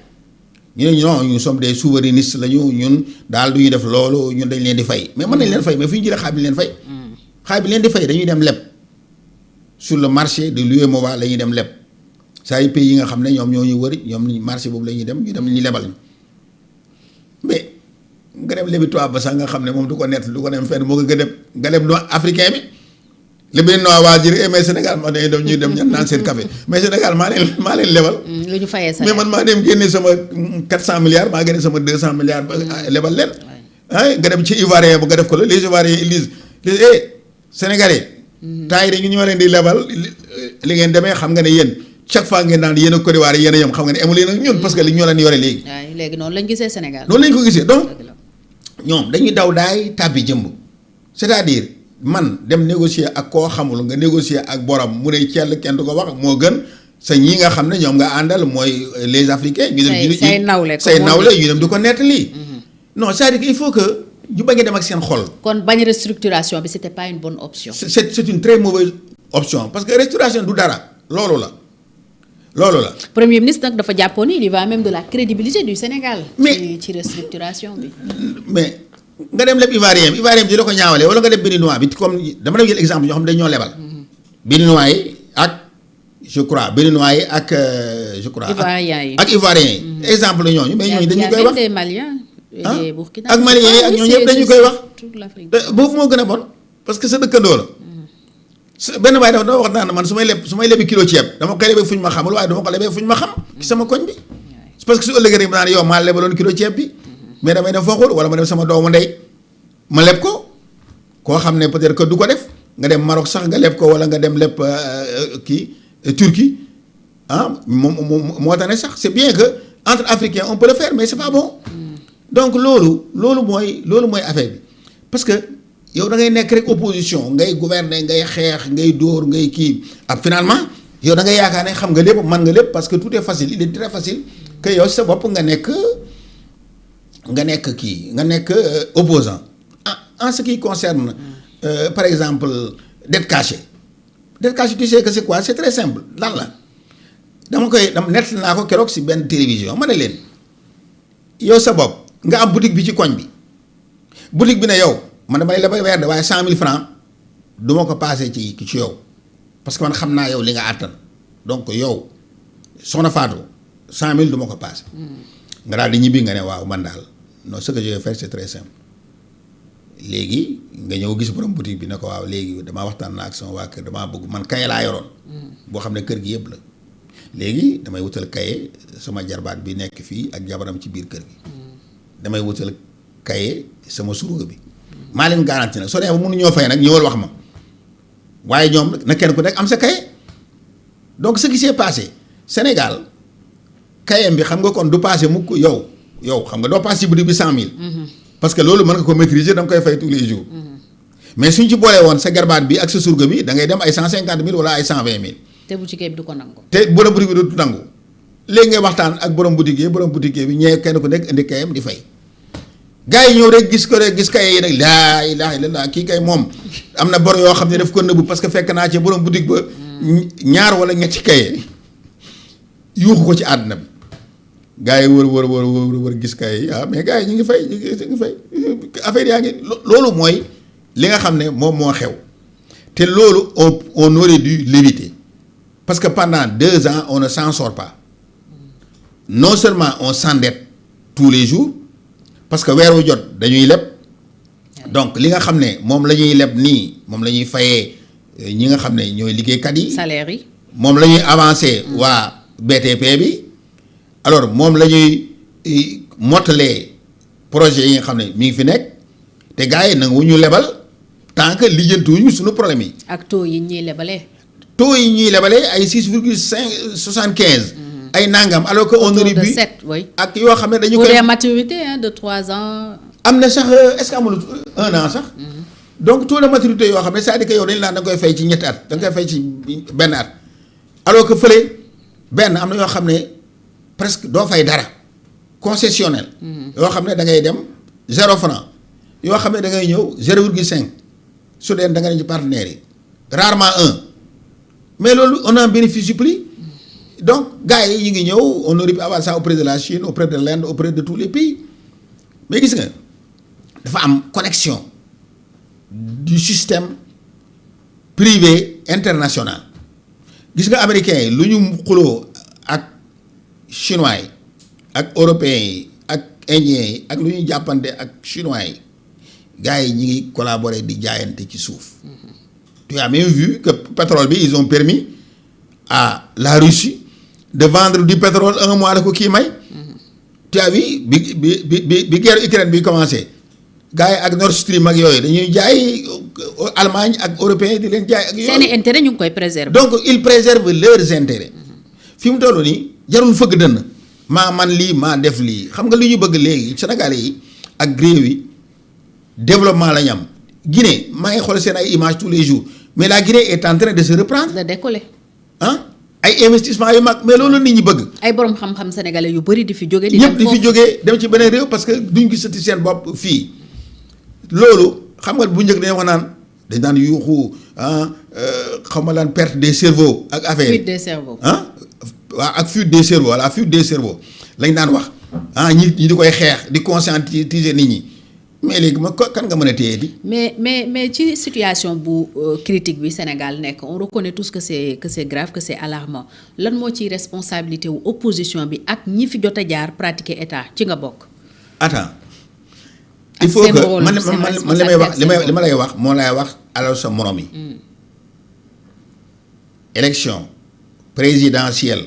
ñu ne non nous sommes des souverainistes lañu ñun daal du ñu def loolu ñun dañ leen di fay mais mën nañ leen fay mais fu ñu jëlee xaalis bi leen fay. xaalis bi leen di fay dañuy dem leb sur le marché de l'UEMOA la ñuy dem leb saa yu pays yi nga xam ne ñoom ñoo ñu wëri ñoom marché boobu la ñuy dem ñu lebal ñu mais. nga dem lebi tubaab ba sax nga xam ne moom du ko nett du ko dem fenn moo ko gën a nga dem noo africain bi li benn noo waa jëri mais Sénégal ma dañuy dem ñuy dem ñan naan seen café mais Sénégal maa leen lebal. lu ñu fayee mais man maa dem génne sama 400 milliards maa génne sama 200 milliards ba lebal leen. nga dem ci Ivoirien bu nga def ko la les Ivoiriens ils disent Sénégalais. temps yi dañu ñoo leen di lebal li ngeen demee xam nga ne yéen chaque fois ngeen naan yéen a Côte d'Ivoire yéen a yem xam nga ne amul yéen ak ñun parce que li ñoo leen yore léegi. waaw léegi noonu lañ gisee Sénégal. noonu lañ ko gisee donc. ñoom dañuy daw daay tàbbi jëmb c'est-à-dire man dem négocier ak koo xamul nga négocier ak borom mu ne cell kenn du ko wax moo gën sa ñi nga xam ne ñoom nga àndal mooy les africains. ñu dem say nawle ñu dem di ko nettali. non c'est-à-dire qu'il faut que ñu bañ a dem ak seen xol. kon bañ restructuration bi c'était pas une bonne option. c'est une très mauvaise option parce que restauration du dara loolu la. Premier ministre nag dafa jàppoon ni il y va même de la crédibilité du Sénégal. mais ci restructuration bi. mais nga dem leb Ivoirien bi di la ko ñaawalee wala nga dem béninois bi comme dama dem jël exemple ñoo xam ne dañoo lebal. béninois yi ak je crois béninois yi ak je crois. Ivoiriens yi ak Ivoiriens yi. exemple la ñooñu mais ñooñu dañu koy wax des Maliens. des Burkinabés ak Maliens yi ak ñooñu ñëpp dañu koy wax. toute l'Afrique. boobu moo gën a bon parce que sa dëkkandoo la. benn waay dafa wax naan man su may lebi kilo ceeb dama koy lebee fu ñu ma xamul waaye dama ko lebee fu ñu ma xam ci sama koñ bi parce que su ëllëgee rek ma naan yow maa lebaloon kilo ceeb bi mais damay dem fooxul wala ma dem sama doomu ndey ma leb ko koo xam ne peut-être que du ko def nga dem Maroc sax nga leb ko wala nga dem leb Turquie moom moo tax ne sax c'est bien que entre africains on peut le faire mais c'est pas bon donc loolu mooy affaire bi parce que yow da ngay nekk rek opposition ngay gouverner ngay xeex ngay dóor ngay kii ab finalement yow da ngay yaakaar ne xam nga lépp mën nga lépp parce que tout est facile il est très facile que yow sa bopp nga nekk opposant en ce qui concerne par exemple dette cachée tu sais que c'est quoi c'est très simple lan la dama nett naa ko keroog si benn télévision ma ne leen yow sa bopp nga am boutique bi ci koñ bi boutique bi ne yow man damay la bay weer de waaye 100 000 francs du ma ko passé ci yow parce que man xam naa yow li nga àttan donc yow soxna Fatou 100 000 du ma ko passé. nga daal di ñibbi nga ne waaw man daal non ce que je vais faire c'est très simple léegi nga ñëw gis borom boutique bi ne ko waaw léegi damaa waxtaan naa ak sama waa kër damaa bëgg man kaye laa yoroon. boo xam ne kër gi yëpp la. léegi damay wutal kaye sama jarbaat bi nekk fii ak jabaram ci biir kër gi. damay wutal kaye sama surga bi. maa leen garanti nag soo demee ba mënuñoo fay nag ñëwal wax ma waaye ñoom na kenn ku nekk am sa kaye donc ce qui s'est passé Sénégal kayem bi xam nga kon du passé mukk yow xam nga doo passé ci boutique bi 100 000. parce que loolu mën nga ko maîtriser da nga koy fay tous les jours. mais suñ ci boolee woon sa garbaat bi ak sa surga bi da ngay dem ay 150 000 wala ay 120 000. te boutique bi du ko nangu. te borom boutique bi du nangu léegi ngay waxtaan ak borom boutique bi ñee kenn ku nekk indi kayam di fay. gars yi ñëw rek gis ko rek gis kaye yi nag laa ilaaha illallaah kii kay moom am na bor yoo xam ne daf ko nëbbu parce que fekk naa ci borom boutique ba ñaar wala ñetti kaye yuuxu ko ci àdduna bi. gars yi wër gis kaye yi mais gars yi ñu ngi fay affaire yaa ngi loolu mooy li nga xam ne moom moo xew te loolu on aurait dû l'éviter parce que pendant 2 ans on ne s'en sort pas non seulement on s'endette tous les jours parce que weer wu jot dañuy leb donc li nga xam ne moom la ñuy leb nii moom la ñuy fayee ñi nga xam ne ñooy liggéeykat yi. salaire yi. moom la ñuy avancer waa BTP bi alors moom la ñuy mottalee projet yi nga xam ne mi ngi fi nekk te gars yi nangu ñu lebal tant que lijjantuwuñu suñu problème yi. ak taux yi ñuy lebalee. taux yi ñuy lebalee ay 6,75. ay nangam alors que on aurait pu 7 oui. ak yoo xam ne dañu pour koy des maturités de 3 ans. am na sax est-ce que amul 1 an sax. donc taux de maturité yoo xam ne c'est-à-dire que yow dañu laan da nga koy fay ci ñetti at da nga koy fay ci benn at alors que fële benn am na yoo xam ne presque doo fay dara concessionnel. yoo xam ne da ngay dem 0 franc yoo xam ne da ngay ñëw 0,5 su dee da nga ne ci partenaires yi rarement 1 mais loolu on en bénéficie plus. donc gars yi ñu ngi ñëw on aurait pu avoir ça auprès de la Chine auprès de l'Inde auprès de tous les pays mais gis nga dafa am connexion du système privé international gis nga américains yi lu ñu xuloo ak chinois yi ak européens yi ak indiens yi ak lu ñuy jàppante ak chinois yi gars yi ñi ngi collaborer di jaayante ci suuf. Tu as même vu que pétrole bi ils ont permis à la Russie de vendre du pétrole 1 mois la ko kii may. Tu as vu bi guerre Ukraine bi commencé gars yi ak Nord Stream ak yooyu dañuy jaay Allemagne ak européens di leen jaay ak yooyu. seeni intérêt ñu ngi koy préserver. donc ils préservent leurs intérêts. fi mu toll nii jarul fëgg dënn man lii maa def lii xam nga lu ñu bëgg léegi Sénégalais yi ak réew yi développement la ñu am Guinée maa ngi xool seen ay images tous les jours mais la Guinée est en train de se reprendre. de décoller. ay investissement yu mag mais loolu nit ñi bëgg. ay borom xam-xam sénégalais yu bëri di fi jóge. ñëpp di fi jógee dem ci beneen réew parce que duñ gisati seen bopp fii loolu xam nga bu njëkk dañoo wax naan dañ daan yuuxu xam nga daan perte des cerveaux ak affaire fuite des cerveaux. waaw ak fuite des cerveaux voilà fuite des cerveaux lañ daan wax ñi di koy xeex di conscientiser nit ñi mais léegi ma kan nga mën a téye di. mais ci situation bu critique bi Sénégal nekk on reconnaît tous que c'est grave que c'est alarmant lan moo ciy responsabilité wu opposition bi ak ñi fi jot a jaar pratiquer état ci nga bokk. attends il faut que man li may wax li ma lay wax moo lay wax alors sa morom yi. élection présidentielle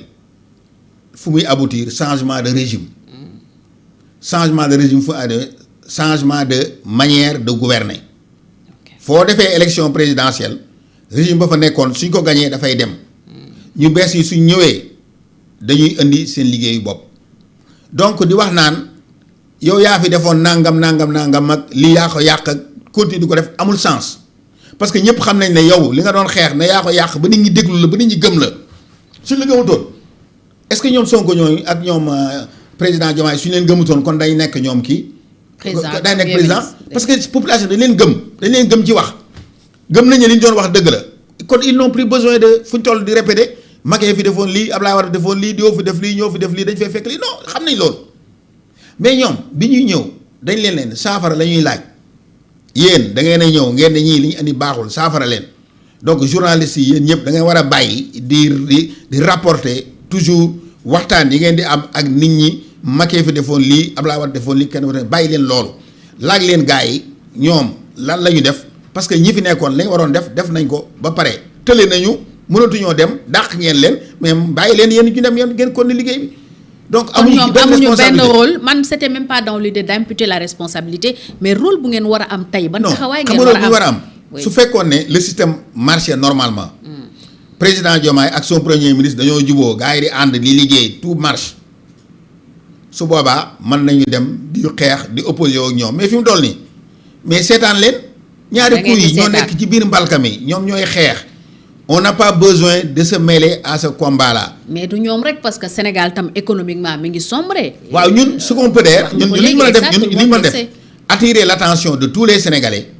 fu muy aboutir changement de régime. changement de régime fu changement de manière de gouverner. foo defee élection présidentielle régime ba fa nekkoon suñ ko gañee dafay dem. ñu bees yi suñ ñëwee dañuy indi seen liggéeyu bopp. donc di wax naan yow yaa fi defoon nangam ak lii yaa ko yàq ak continuer di ko def amul sens parce que ñëpp xam nañ ne yow li nga doon xeex ne yaa ko yàq ba nit ñi déglu la ba nit ñi gëm la suñ la gëmutoon est-ce que ñoom Sonko ñooñu ak ñoom président Diomaye suñ leen gëmutoon kon day nekk ñoom kii. day nekk président parce que population dañ leen gëm ci wax gëm nañu li ñu doon wax dëgg la kon ils n'ont plus besoin de fu ñu toll di répéter Macky fi defoon lii Abdoulaye Wade defoon lii Diop fi def lii ñoo fi def lii dañ fay fekk lii non xam nañ loolu mais ñoom bi ñuy ñëw dañ leen saafara la ñuy laaj yéen da ngeen a ñëw ngeen ne ñii li ñu andi baaxul saafara leen donc journalistes yi yéen ñëpp da ngeen war a bàyyi di rapporter toujours waxtaan yi ngeen di am ak nit ñi Macky fi defoon lii Abdoulaye Wade defoon lii kenn bàyyi leen loolu laaj leen gars yi ñoom lan la ñu def parce que ñi fi nekkoon lañ waroon def nañ ko ba pare tële nañu mënatuñoo dem dàq ngeen leen mais bàyyi leen yéen ñu dem yéen ngeen kon ne liggéey bi. donc amuñu benn rôle man c'était même pas dans l'idée d'imputer la responsabilité mais rôle bu ngeen war a am tey. ban taxawaay ngeen war a am su fekkoon ne le système marchait normalement. président Diomaye ak son premier ministre dañoo juboo gars yi di ànd di liggéey tout marche su boobaa mën nañu dem di xeex di opposé ak ñoom mais fi mu toll nii mais seetaan leen. ñaari coups yi ñoo nekk ci biir mbalka mi ñoom ñooy xeex. On n'a pas besoin de se mêler à ce combat-là. Mais du ñoom rek parce que Sénégal tam économiquement mi ngi sombré. waaw ñun ce qu'on peut dire ñun li ñu mën a def ñun li ñu mën a def attirer l'attention de tous les Sénégalais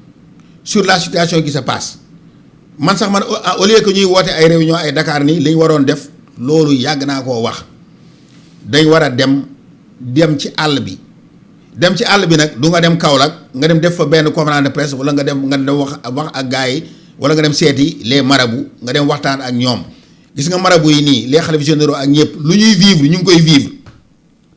sur la situation qui se passe man sax man au lieu que ñuy woote ay réunion ay Dakar nii li ñu waroon def loolu yàgg naa koo wax dañ war a dem ci àll bi dem ci àll bi nag du nga dem Kaolack nga dem def fa benn conférence de presse wala nga dem wax ak gars yi. wala nga dem seeti les marabouts nga dem waxtaan ak ñoom gis nga marabouts yi nii les khalife généraux ak ñëpp lu ñuy vivre ñu ngi koy vivre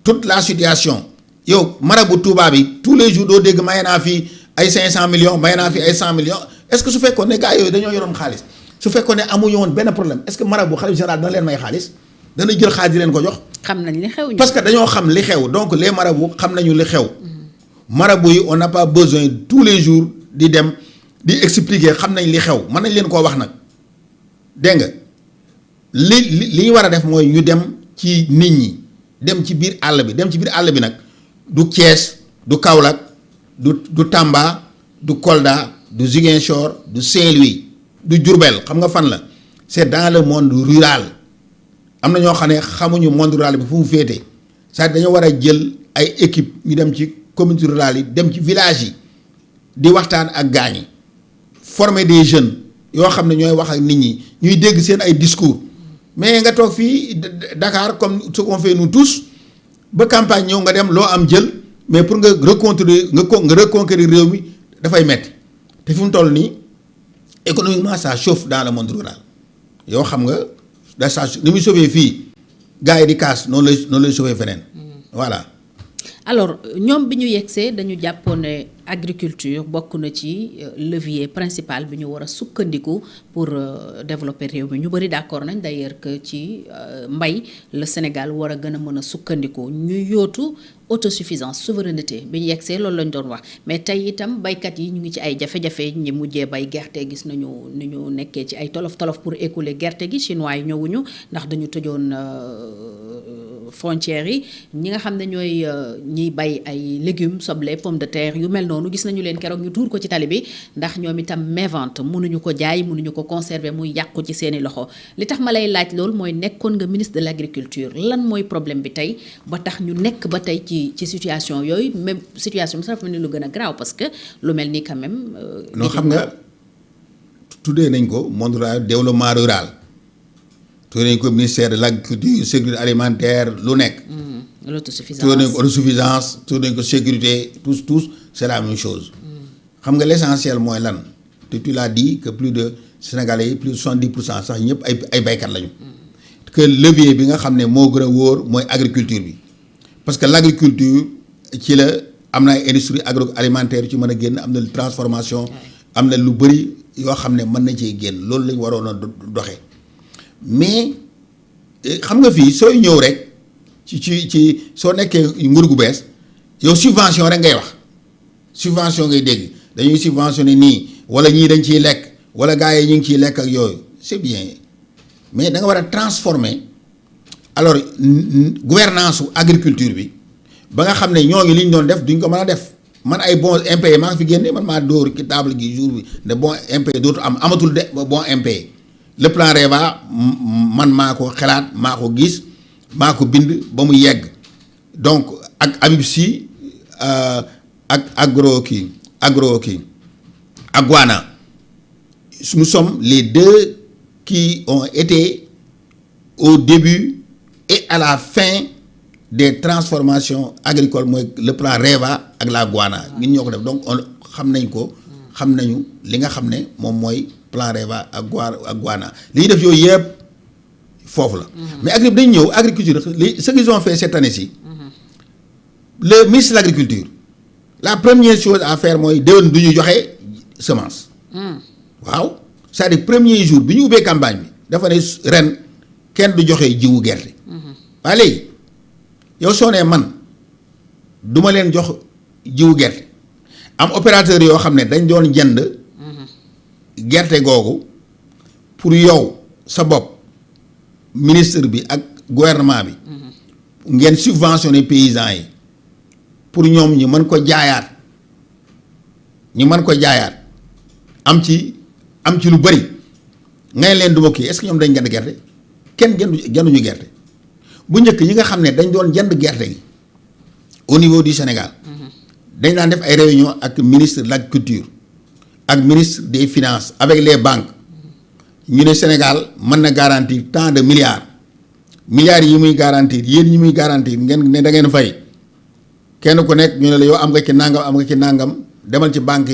toute la situation yow marabout Touba bi tous les jours doo dégg maye naa fi ay 500 millions maye naa fi ay 100 millions est-ce que su fekkoon ne gars yooyu dañoo yoroon xaalis su fekkoon ne amuñu woon benn problème est-ce que marabout khalife général dana leen may xaalis dana jël xaalis di leen ko jox. xam nañ li xew parce que dañoo xam li xew donc les marabouts xam nañu li xew. marabouts yi on n'a pas besoin tous les jours di dem. di expliquer xam nañ li xew mën nañ leen koo wax nag dégg nga li ñu war a def mooy ñu dem ci nit ñi dem ci biir àll bi dem ci biir àll bi nag du Thiès du Kaolack du Tamba du Kolda du Ziguinchor du Saint-Louis du Diourbel xam nga fan la c'est dans le monde rural am na ñoo xam ne xamuñu monde rural bi fu mu féete c'est-à-dire dañoo war a jël ay équipe ñu dem ci communauté rurale yi dem ci village yi di waxtaan ak gaañ yi former des jeunes yoo xam ne ñooy wax ak nit ñi ñuy dégg seen ay discours mais nga toog fii Dakar comme ce qu'on fait nous tous ba campagne ñëw nga dem loo am jël mais pour nga reconquérir réew mi dafay metti te fi mu toll nii économiquement ça chauffe dans le monde rural yoo xam nga da ça ni muy sauver fii gars yi di kaas noonu lay sauver feneen voilà. Alors ñoom bi ñu yegsee dañu jàppoon ne agriculture bokk na ci levier principal bi ñu war a sukkandiku pour développer réew mi ñu bëri d'accord nañ d'ailleurs que ci mbay le Sénégal war a gën a mën a sukkandiku ñu yootu autosuffisance souveraineté bi ñu yegsee loolu lañ doon wax mais tey itam baykat yi ñu ngi ci ay jafe-jafe ñi mujjee bay gerte gis nañu ni ñu nekkee ci ay tolof pour écouler gerte gi chinois yi ñëwuñu ndax dañu tëjoon frontières yi ñi nga xam ne ñooy ñiy bay ay légumes soble pomme de terre yu mel noonu gis nañu leen keroog ñu tuur ko ci tali bi ndax ñoom itam mévente mënuñu ko jaay mënuñu ko conserver muy yàqu ci seeni loxo li tax ma lay laaj loolu mooy nekkoon nga ministre de l'agriculture lan mooy problème bi tey ba tax ñu nekk ba tey ci situation yooyu même situation bi sax dafa mel ni lu gën a grave parce que lu mel ni quand même. non xam nga tuddee nañ ko monde rural développement rural tuddee nañ ko ministère de l'agriculture sécurité alimentaire lu nekk. L'autosuffisance tuddee nañ ko autosuffisance tuddee nañ ko sécurité tous c'est la même chose. xam nga l'essentiel mooy lan te tu l'as dit que plus de Sénégalais yi plus de 70% sax ñëpp ay baykat lañu. que levier bi nga xam ne moo gën a wóor mooy agriculture bi. parce que l'agriculture ci la am na ay industrie agroalimentaire yu ci mën a génn am na transformation am na lu bëri yoo xam ne mën na cee génn loolu lañ waroon a doxee mais xam nga fii sooy ñëw rek ci soo nekkee nguur gu bees yow subvention rek ngay wax subvention ngay dégg dañuy subventionné nii wala ñii dañ ciy lekk wala gars yi ñu ngi ciy lekk ak yooyu c'est bien mais da nga war a transformer alors gouvernance su agriculture bi ba nga xam ne ñoo ngi li ñu doon def duñ ko mën a def man ay bons impayés maa ngi fi génne man maa dóor ci table gi jour bi ne bon impayé dootu amatul de bon impayé le plan REVA man maa ko xalaat maa ko gis maa ko bind ba mu yegg donc ak Habib Sy ak Aguana nous sommes les deux qui ont été au début et à la fin des transformations agricoles mooy le plan REVA ak la Guana ñun ñoo ko def donc on xam nañ ko xam nañu li nga xam ne moom mooy plan REVA ak Guana li ñuy def yooyu yëpp foofu la. mais dañu ñëw agriculture ce qu'ils ont fait cette année-ci le ministre de l'agriculture la première chose à faire mooy déwén du ñu joxe semence. waaw c'est-à-dire premier jour bi ñu ubbee campagne bi dafa ne ren kenn du joxe jiwu gerte. waaye léegi yow soo nee man du ma leen jox jiwu gerte am opérateur yoo xam ne dañ doon jënd gerte googu pour yow sa bopp ministre bi ak gouvernement bi ngeen subventionné paysans yi pour ñoom ñu mën ko jaayaat am ci lu bëri ngay leen duma kii est-ce que ñoom dañ jënd gerte kenn jënduñu gerte bu njëkk ñi nga xam ne dañ doon jënd gerte gi au niveau du Sénégal dañ daan def ay réunion ak ministre de l'agriculture ak ministre des finances avec les banques ñu ne Sénégal mën na garantir tant de milliards yi muy garantir yéen ñi muy garantir ngeen ne da ngeen fay kenn ku nekk ñu ne la yow am nga ci nangam demal ci banque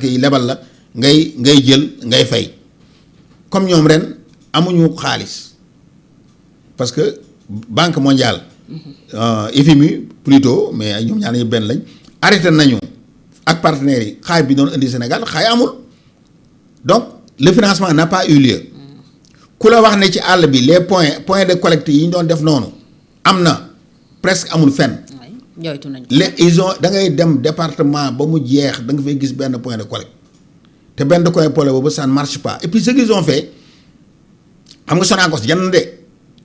yi lebal la ngay jël ngay fay comme ñoom ren amuñu xaalis parce que banque mondiale FMI plutôt mais ñoom ñaar ñu benn lañ arrêté nañu ak partenaires yi xaay bi doon indi Sénégal xaay amul donc le financement n'a pas eu lieu ku la wax ne ci àll bi les points de collecte yi ñu doon def noonu am na presque amul fenn. jooytu nañu ils ont da ngay dem département ba mu jeex da nga fay gis benn point de collecte te benn point de collecte boobu ça ne marche pas et puis ce qu'ils ont fait xam nga Sonacos jënd de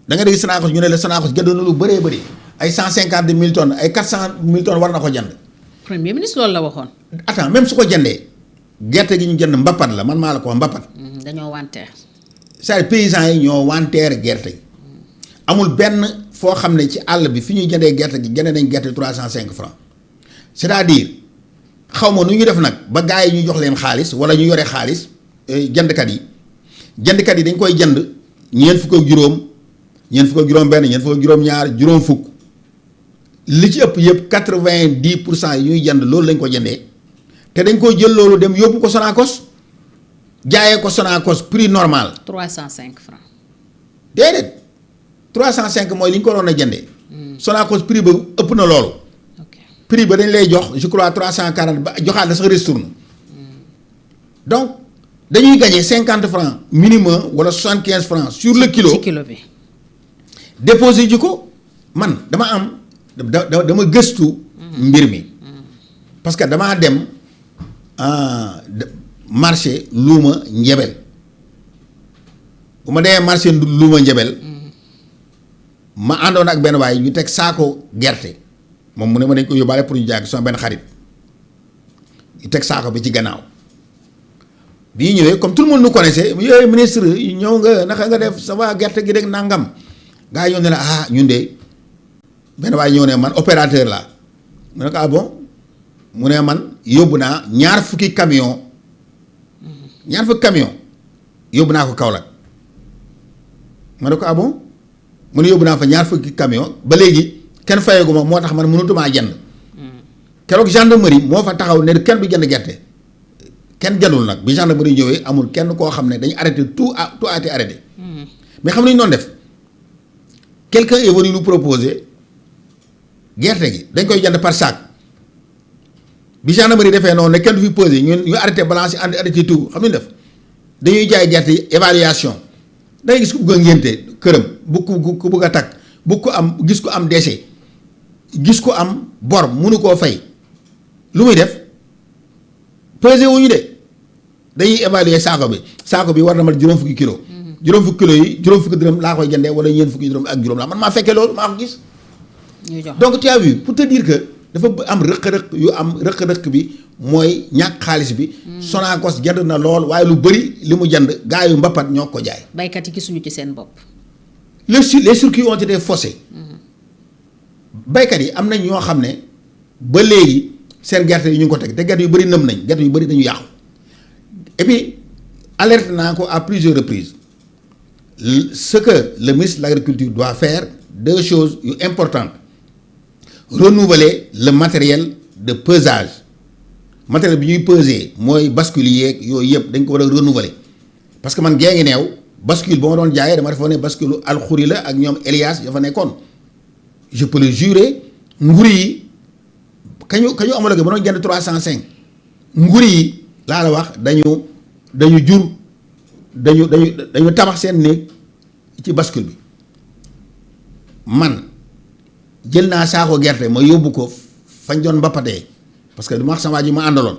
da nga dégg Sonacos ñu ne la Sonacos jënd na lu bëree bëri ay 150 000 tonnes ay 400 000 tonnes war na ko jënd. premier ministre loolu la waxoon. attends même su ko jëndee gerte gi ñu jënd mbappat la man maa la ko wax mbappat. dañoo wanteer. c'est-à-dire paysans yi ñoo wanteer gerte gi amul benn foo xam ne ci àll bi fi ñuy jëndee gerte gi jëndee nañ gerte 305 francs c'est-à-dire xaw ma nu ñu def nag ba gars yi ñu jox leen xaalis wala ñu yore xaalis jëndkat yi dañ koy jënd ñeent fukk ak juróom benn ñeent fukk ak juróom ñaar juróom fukk li ci ëpp yëpp 90% yi ñuy jënd loolu lañ ko jëndee te dañ koy jël loolu dem yóbbu ko Sonacos jaayee ko Sonacos prix normal. 305 francs. déedéet 305 mooy li ñu ko doon a jëndee. Sonacos prix ba ëpp na loolu. prix ba dañ lay jox je crois 340 ba joxaat la sax ristourne. donc dañuy gagner 50 francs minimum wala 75 francs sur le kilo. ci kilo bi. déposé ji ko man dama gëstu. mbir mi. parce que damaa dem marché luuma njebel bu ma demee marché luuma njebel ma àndoon ak benn waay ñu teg saako gerte moom mu ne ma dañ ko yóbbaale pour ñu jaay sama benn xarit ñu teg saako bi ci gannaaw bi ñu ñëwee comme tout le monde nous connaissait yooyu ministre ñëw nga naka nga def ça va gerte gi rek nangam gaa yi ñëw ne la ñun de benn waay ñëw ne man opérateur laa mu ne ko bon mu ne man yóbbu naa ñaar fukki camion yóbbu naa ko Kaolack ma ne ko bon mu ne yóbbu naa fa ñaar fukki camion ba léegi kenn fayeegu ma moo tax man mënatumaa jënd keroog gendarmerie moo fa taxaw ne kenn du jënd gerte kenn jëndul nag bi gendarmerie ñëwee amul kenn koo xam ne dañu arrêté tout a été arrêté mais xam nañu noonu def quelqu'un est venu nous proposer gerte gi dañ koy jënd par sac bi gendarmerie defee noonu ne kenn du fi pesé ñu arrêté balance yi arrêté tout xam nañu def dañuy jaay gerte yi évaluation da ngay gis ku bëgg a ngénte këram bu ku bëgg a takk bu ko am gis ko am déchet gis ko am bor mënu koo fay lu muy def pesé wuñu de dañuy évaluer saako bi war na mat juróom fukki kilo juróom fukki kilo yi juróom fukki dërëm laa koy jëndee wala ñeent fukki dërëm ak juróom laa man maa fekkee loolu maa ko gis donc tu as vu pour te dire que dafa am rëq-rëq bi mooy ñàkk xaalis bi. Sonacos jënd na lool waaye lu bëri li mu jënd gaa yu mbappat ñoo ko jaay. baykat yi gisuñu ci seen bopp. les circuits ont été faussés. baykat yi am nañ ñoo xam ne ba léegi seen gerte yi ñu ngi ko teg te gerte yu bëri nëb nañ gerte yu bëri dañu yàqu et puis alerte naa ko à plusieurs reprises ce que le ministre de l'Agriculture doit faire deux choses yu importantes. Renouveler le matériel de pesage matériel bi ñuy peser mooy bascule yeeg yooyu yëpp dañ ko war a renouveler parce que man gée ngi neew bascule ba ma doon jaayee dama defoon ne bascule alxuri la ak ñoom Elias ya fa nekkoon je peux le jurer nguri yi kañu homologué ba doon jënd 305 nguri yi laa la wax dañu tabax seen néeg ci bascule bi man jël naa saako gerte ma yóbbu ko fañ doon mbappatee parce que dama wax sama waa ji ma àndaloon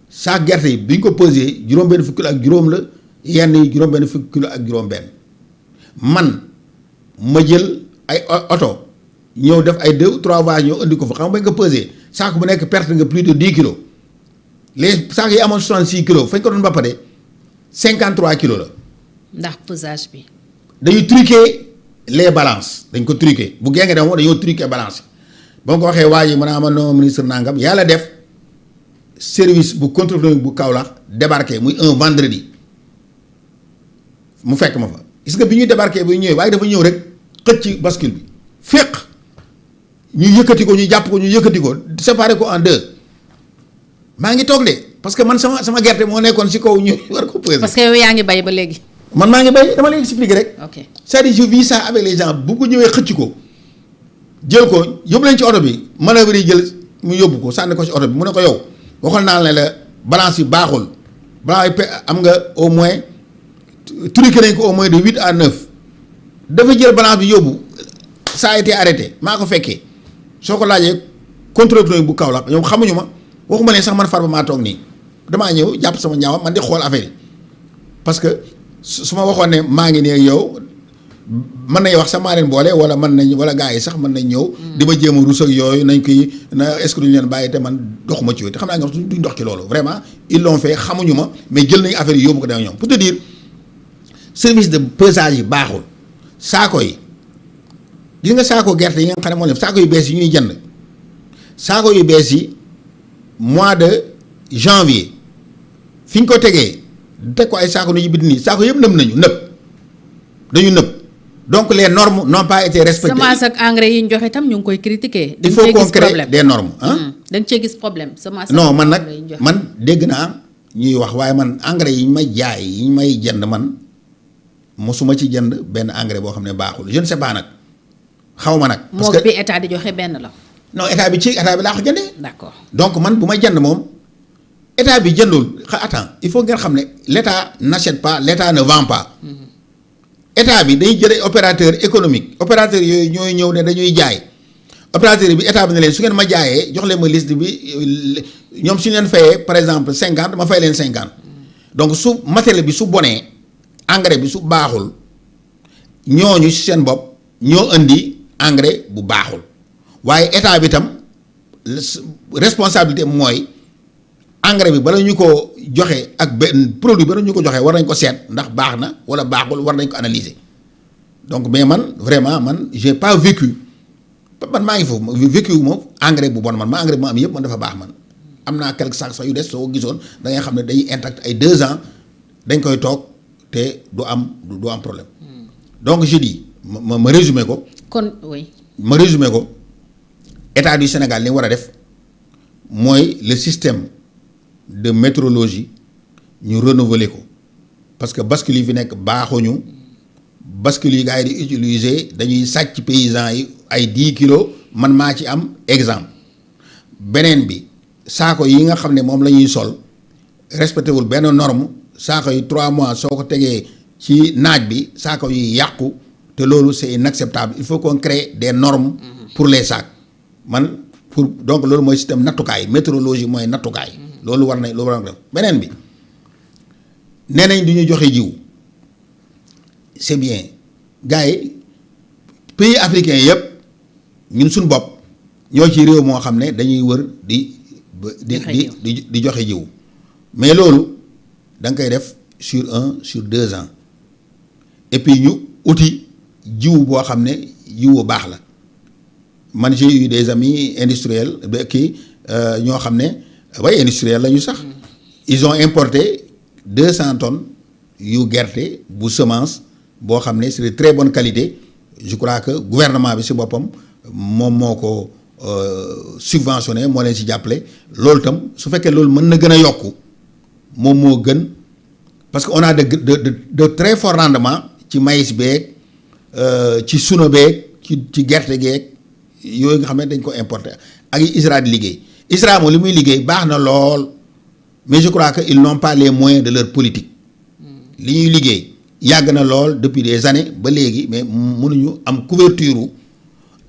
saako gerte yi bi ñu ko pesé juróom-benn fukki kilo ak juróom la yenn yi juróom-benn fukki kilo ak juróom-benn man ma jël ay oto ñëw def ay 2 ou 3 voies ñëw indi ko fa xam nga nga pesé saako bu nekk perte nga plus de 10 kilos les saako yi amoon 66 kilos fañ ko doon bappade 53 kilos la. ndax pesage bi. dañuy truquer les balances dañ ko truquer bu gee nga dem dañoo truquer balance ba nga ko waxee waa ji mën a amal non ministre nangam yàlla def service bu contrôle bu Kaolack débarqué muy un vendredi mu fekk ma fa gis nga bi ñuy débarqué bi ñëwee waaye dafa ñëw rek xëcc ci bascule bi féq ñu yëkkati ko ñu jàpp ko ñu yëkkati ko séparé ko en 2 maa ngi toog de parce que man sama gerte moo nekkoon si kaw ñu war ko peser. parce que yow yaa ngi bay ba léegi. man maa ngi bay dama lay expliquer rek. ok c'est-à-dire je vis ça avec les gens bu ko ñëwee xëcc ko jël ko yóbbu leen ci oto bi manœuvre yi jël mu yóbbu ko sànni ko ci oto bi mu ne ko yow waxoon naa la balance yi baaxul balance yi am nga au moins truqué nañ ko au moins de 8 à 9 dafa jël balance bi yóbbu ça a été arrêté maa ko fekkee soo ko laajee contrôle bu Kaolack ñoom xamuñu ma waxuma leen sax man Farba maa toog nii damaa ñëw jàpp sama ñaawam man di xool affaire yi parce que su ma waxoon ne maa ngi ne yow mën nañ wax sax maa leen boole wala mën nañ wala gars yi sax mën nañ ñëw. di ma jéem a rus ak yooyu nañ koy na est-ce que duñ leen bàyyi te man doxuma ci yooyu te xam naa nga duñ dox ci loolu vraiment ils l'ont fait xamuñu ma mais jël nañ affaire yi yóbbu ko da ñoom pour te dire service de pesage yi baaxul saako yi gis nga saako gerte yi nga xam ne moo def saako yu bees yi ñuy jënd saako yu bees yi mois de janvier fi ñu ko tegee teg ko ay saako nu ñu bind nii saako yëpp nëb dañu nëb donc les normes n'ont pas été respectées. semence ak engrais yi ñu joxe tam ñu ngi koy critiquer. il faut qu'on crée des normes ah. da nga cee gis problème semence. non man nag man dégg naa ñuy wax waaye man engrais yi ñu may jaay yi ñu may jënd man mosuma ci jënd benn engrais boo xam ne baaxul je ne sais pas nag xaw ma nag. parce que bi état di joxe benn la. non état bi laa ko jëndee. d'accord donc man bu may jënd moom état bi jëndul attends il faut ngeen xam ne l'état n'achète pas l'état ne vend pas. état bi day jëlee opérateur économique opérateur yooyu ñooy ñëw ne dañuy jaay opérateur bi état bi ne leen su ngeen ma jaayee jox leen ma liste bi ñoom su ñu leen fayee par exemple 50 ma fay leen 50 donc su matériel bi su bonee engrais bi su baaxul ñooñu si seen bopp ñoo indi engrais bu baaxul waaye état bi tam responsabilité mooy engrais bi bala ñu ko joxe ak benn produit bala ñu ko joxe war nañ ko seet ndax baax na wala baaxul war nañ ko analyser donc mais man vraiment man j'ai pas vécu man maa ngi foofu vécu wu ma engrais bu bon man ma engrais bu ma am yëpp man dafa baax man am naa quelques sacs sax yu des soo gisoon da ngay xam ne day intact ay 2 ans dañ koy toog te du am problème donc je dis ma résumé ko. kon oui. ma résumé ko état du Sénégal li mu war a def mooy le système de métrologie ñu renouveler ko parce que bascule yi fi nekk baaxuñu bascule yi gars yi di utiliser dañuy sàcc paysans yi ay 10 kilos man maa ci am exemple beneen bi saako yi nga xam ne moom la ñuy sol respecté wul benn norme saako yi 3 mois soo ko tegee ci naaj bi saako yi yàqu te loolu c'est inacceptable il faut qu'on crée des normes pour les sacs man pour donc loolu mooy système nattukaay métrologie mooy nattukaay loolu war na def beneen bi nee nañ du ñu joxe jiw c'est bien gars yi pays africains yëpp ñun suñu bopp ñoo ci réew moo xam ne dañuy wër di joxe jiw mais loolu da nga koy def sur 2 ans et puis ñu uti jiw boo xam ne jiw bu baax la man j'ai eu des amis industriels ñoo xam ne way industriel la ñu sax ils ont importé 200 tonnes yu gerte bu semence boo xam ne c'est de très bonne qualité je crois que gouvernement bi ci boppam moom moo ko subventionné moo leen ci jàppale loolu tam su fekkee loolu mën na gën a yokku moom moo gën parce que on a de très fort rendement ci maïs beeg ci suuna beeg ci gerte geeg yooyu nga xam ne dañ ko importé ak ISRA di liggéey ISRA moom li muy liggéey baax na lool mais je crois que ils n'ont pas les moyens de leur politique li ñuy liggéey yàgg na lool depuis des années ba léegi mais mënuñu am couverture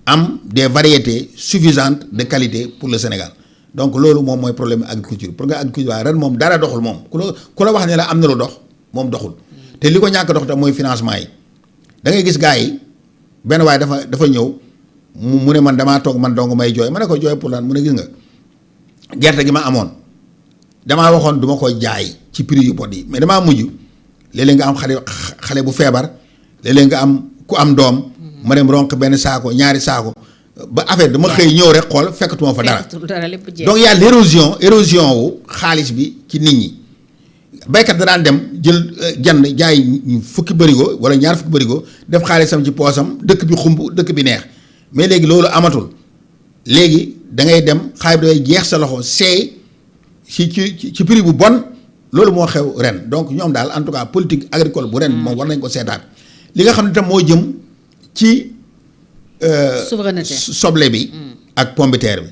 am des variétés suffisantes de qualité pour le Sénégal donc loolu moom mooy problème agriculture pour nga agriculture waaye ren moom dara doxul moom ku la wax ne la am na lu dox moom doxul te li ko ñàkk dox tam mooy financement yi da ngay gis gars yi benn waaye dafa ñëw mu ne man damaa toog man dong may jooy ma ne ko jooy pour lan mu ne gis nga gerte gi ma amoon damaa waxoon du ma ko jaay ci prix yu bon yi mais damaa mujj léeg-léeg nga am xale bu feebar léeg-léeg nga am ku am doom ma dem ronq benn saako ñaari saako ba affaire dama xëy ñëw rek xool fekkatuma fa dara donc y a érosion wu xaalis bi ci nit ñi baykat da daan dem jël jand jaay fukki bërigo wala ñaar fukki bërigo def xaalisam ci poosam dëkk bi xumb dëkk bi neex mais léegi loolu amatul léegi da ngay dem xaalis bi day jeex sa loxo seey ci prix bu bon loolu moo xew ren donc ñoom daal en tout cas politique agricole bu ren moom war nañ ko seetaat li nga xam ne tam moo jëm ci souveraineté soble bi ak pomme de terre bi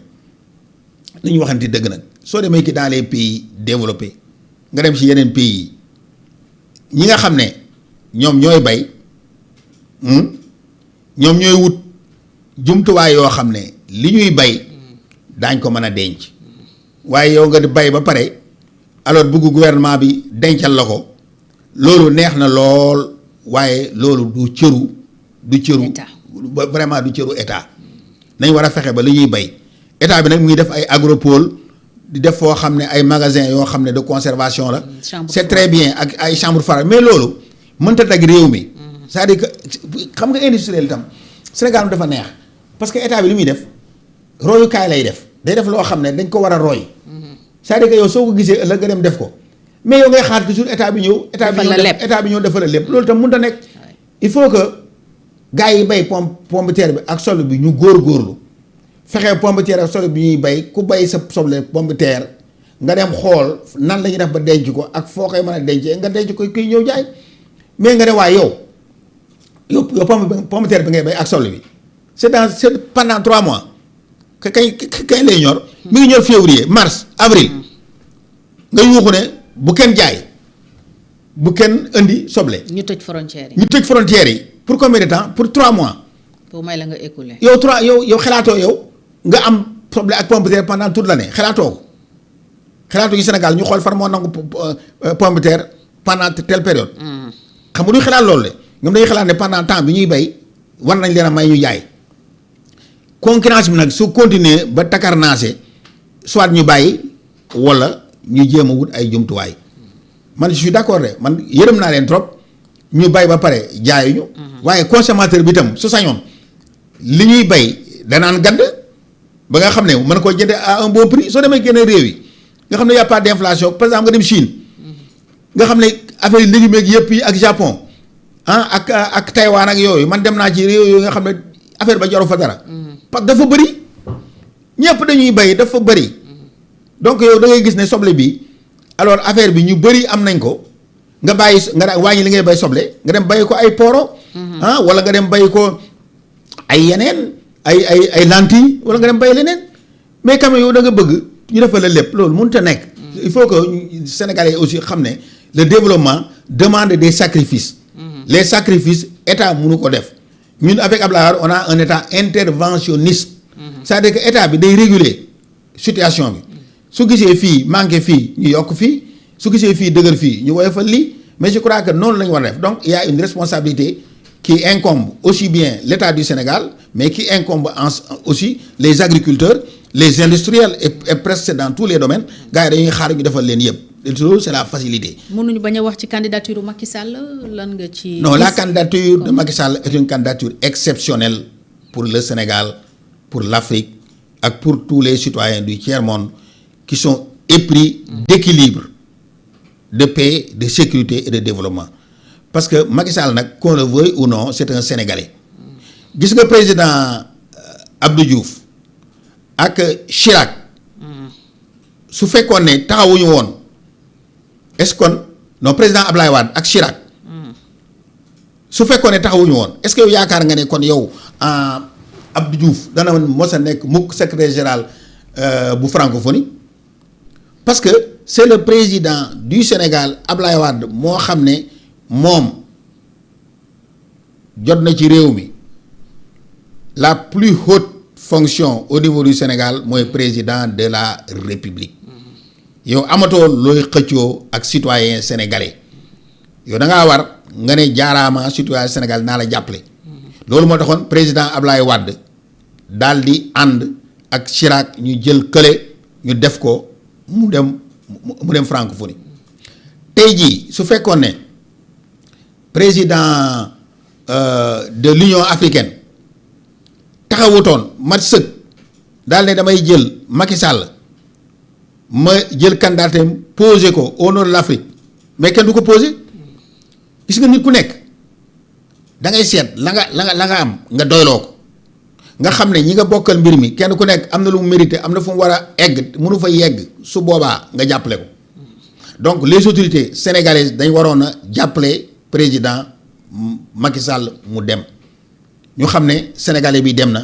li ñu waxante dëgg nag soo demee ki dans les pays développés nga dem ci yeneen pays yi ñi nga xam ne ñoom ñooy bay ñoom ñooy wut jumtuwaay yoo xam ne li ñuy bay daañ ko mën a denc waaye yow nga di bay ba pare alors bëgg gouvernement bi dencal la ko loolu neex na lool waaye loolu du cëru vraiment du cëru état nañ war a fexe ba li ñuy bay état bi nag mu ngi def ay agropole di def foo xam ne ay magasin yoo xam ne de conservation la c'est très bien ak ay chambre froide mais loolu mënta tag réew mi c'est-à-dire que xam nga industriel itam Sénégal dafa neex parce que état bi li muy def royukaay lay def day def loo xam ne dañ ko war a roy c'est-à-dire que yow soo ko gisee ëllëg nga dem def ko mais yow ngay xaar toujours état bi ñëw defal la lépp loolu tam mënta nekk il faut que gars yi bay pomme de terre bi ak soble bi ñu góorgóorlu fexe pomme de terre ak soble bi ñuy bay ku bay sa soble pomme de terre nga dem xool nan la ñuy def ba denc ko ak foo koy mën a dencee nga denc ko kuy ñëw jaay mais nga ne waaye yow pomme de terre bi ngay bay ak soble bi c'est pendant 3 mois kañ lay ñor mi ngi ñor février mars avril nga yuuxu ne bu kenn jaay bu kenn indi soble. ñu tëj frontières yi. Pour combien de temps? Pour 3 mois. Pour may la nga écouler. yow xalaatoo yow nga am soble ak pomme de terre pendant toute l'année xalaatoo ko xalaatoo yi Sénégal ñu xool fan moo nangu pomme de terre pendant telle période. xam nga duñ xalaat loolu de ñoom dañuy xalaat ne pendant temps bi ñuy bay war nañ leen a may ñu jaay concurrence bi nag su continuer ba takarnaase soit ñu bàyyi wala ñu jéem a wut ay jumtuwaay man je suis d'accord de man yërëm naa leen trop ñu bay ba pare jaayuñu. waaye consommateur bi itam su sañoon li ñuy bay danaan gadd ba nga xam ne mën koo jëndee à un bon prix soo demee génne réew yi nga xam ne y a pas d'inflation par exemple nga dem Chine nga xam ne affaire yi légumes yëpp yi ak Japon ak Taïwan ak yooyu man dem naa ci réew yooyu nga xam ne affaire ba jaru fa dara. parce que dafa bëri ñëpp dañuy bay dafa bëri donc yow da ngay gis ne soble bi alors affaire bi ñu bëri am nañ ko nga bàyyi nga wàññi li ngay bay soble nga dem bàyyi ko ay poro. wala nga dem bàyyi ko ay yeneen ay lentilles wala nga dem bàyyi leneen mais quand même yow da nga bëgg ñu defal la lépp loolu mënut a nekk. il faut que Sénégalais aussi xam ne le développement demande des sacrifices. Les sacrifices état mënu ko def ñun avec Abdoulaye Wade on a un état interventionniste. c'est-à-dire que état bi day réguler situation bi su gisee fii manqué fii ñu yokk fii su gisee fii dëgër fii ñu woyofal lii mais je crois que noonu la ñu war a def donc il y a une responsabilité qui incombe aussi bien l'État du Sénégal mais qui incombe aussi les agriculteurs les industriels et presque dans tous les domaines gars yi dañuy xaar ñu defal leen yëpp loolu c'est la facilité. mënuñu bañ a wax ci candidature Macky Sall lan nga ci. non la candidature de Macky Sall est une candidature exceptionnelle pour le Sénégal pour l'Afrique et pour tous les citoyens du tiers-monde qui sont épris d'équilibre, de paix, de sécurité et de développement. Parce que Macky Sall nag qu'on le veuille ou non c'est un Sénégalais. Gis nga président Abdou Diouf ak Chirac su fekkoon ne taxawuñu woon est-ce que non président Ablaye Wade ak Chirac su fekkoon ne taxawuñu woon est-ce que yow yaakaar nga ne kon yow Abdou Diouf dana mos a nekk mukk secrétaire général bu francophonie parce que c'est le président du Sénégal Ablaye Wade moo xam ne moom jot na ci réew mi la plus haute fonction au niveau du Sénégal mooy président de la République yow amatoo looy xëccoo ak citoyen sénégalais yow da ngaa war nga ne jaaraama citoyen Sénégal naa la jàppale loolu moo taxoon président Ablaye Wade daal di ànd ak Chirac ñu jël kële ñu def ko mu dem francophonie. tey jii su fekkoon ne président de l'Union africaine taxawutoon mat sëg daal ne damay jël Macky Sall ma jël candidatem posé ko au nord de l'Afrique mais kenn du ko posé gis nga nit ku nekk da ngay seet la nga am nga doyloo ko nga xam ne ñi nga bokkal mbir mi kenn ku nekk am na lu mu mérité am na fu mu war a egg mënu fa yegg su boobaa nga jàppale ko donc les autorités sénégalaises dañ waroon a jàppale président Macky Sall mu dem ñu xam ne sénégalais bi dem na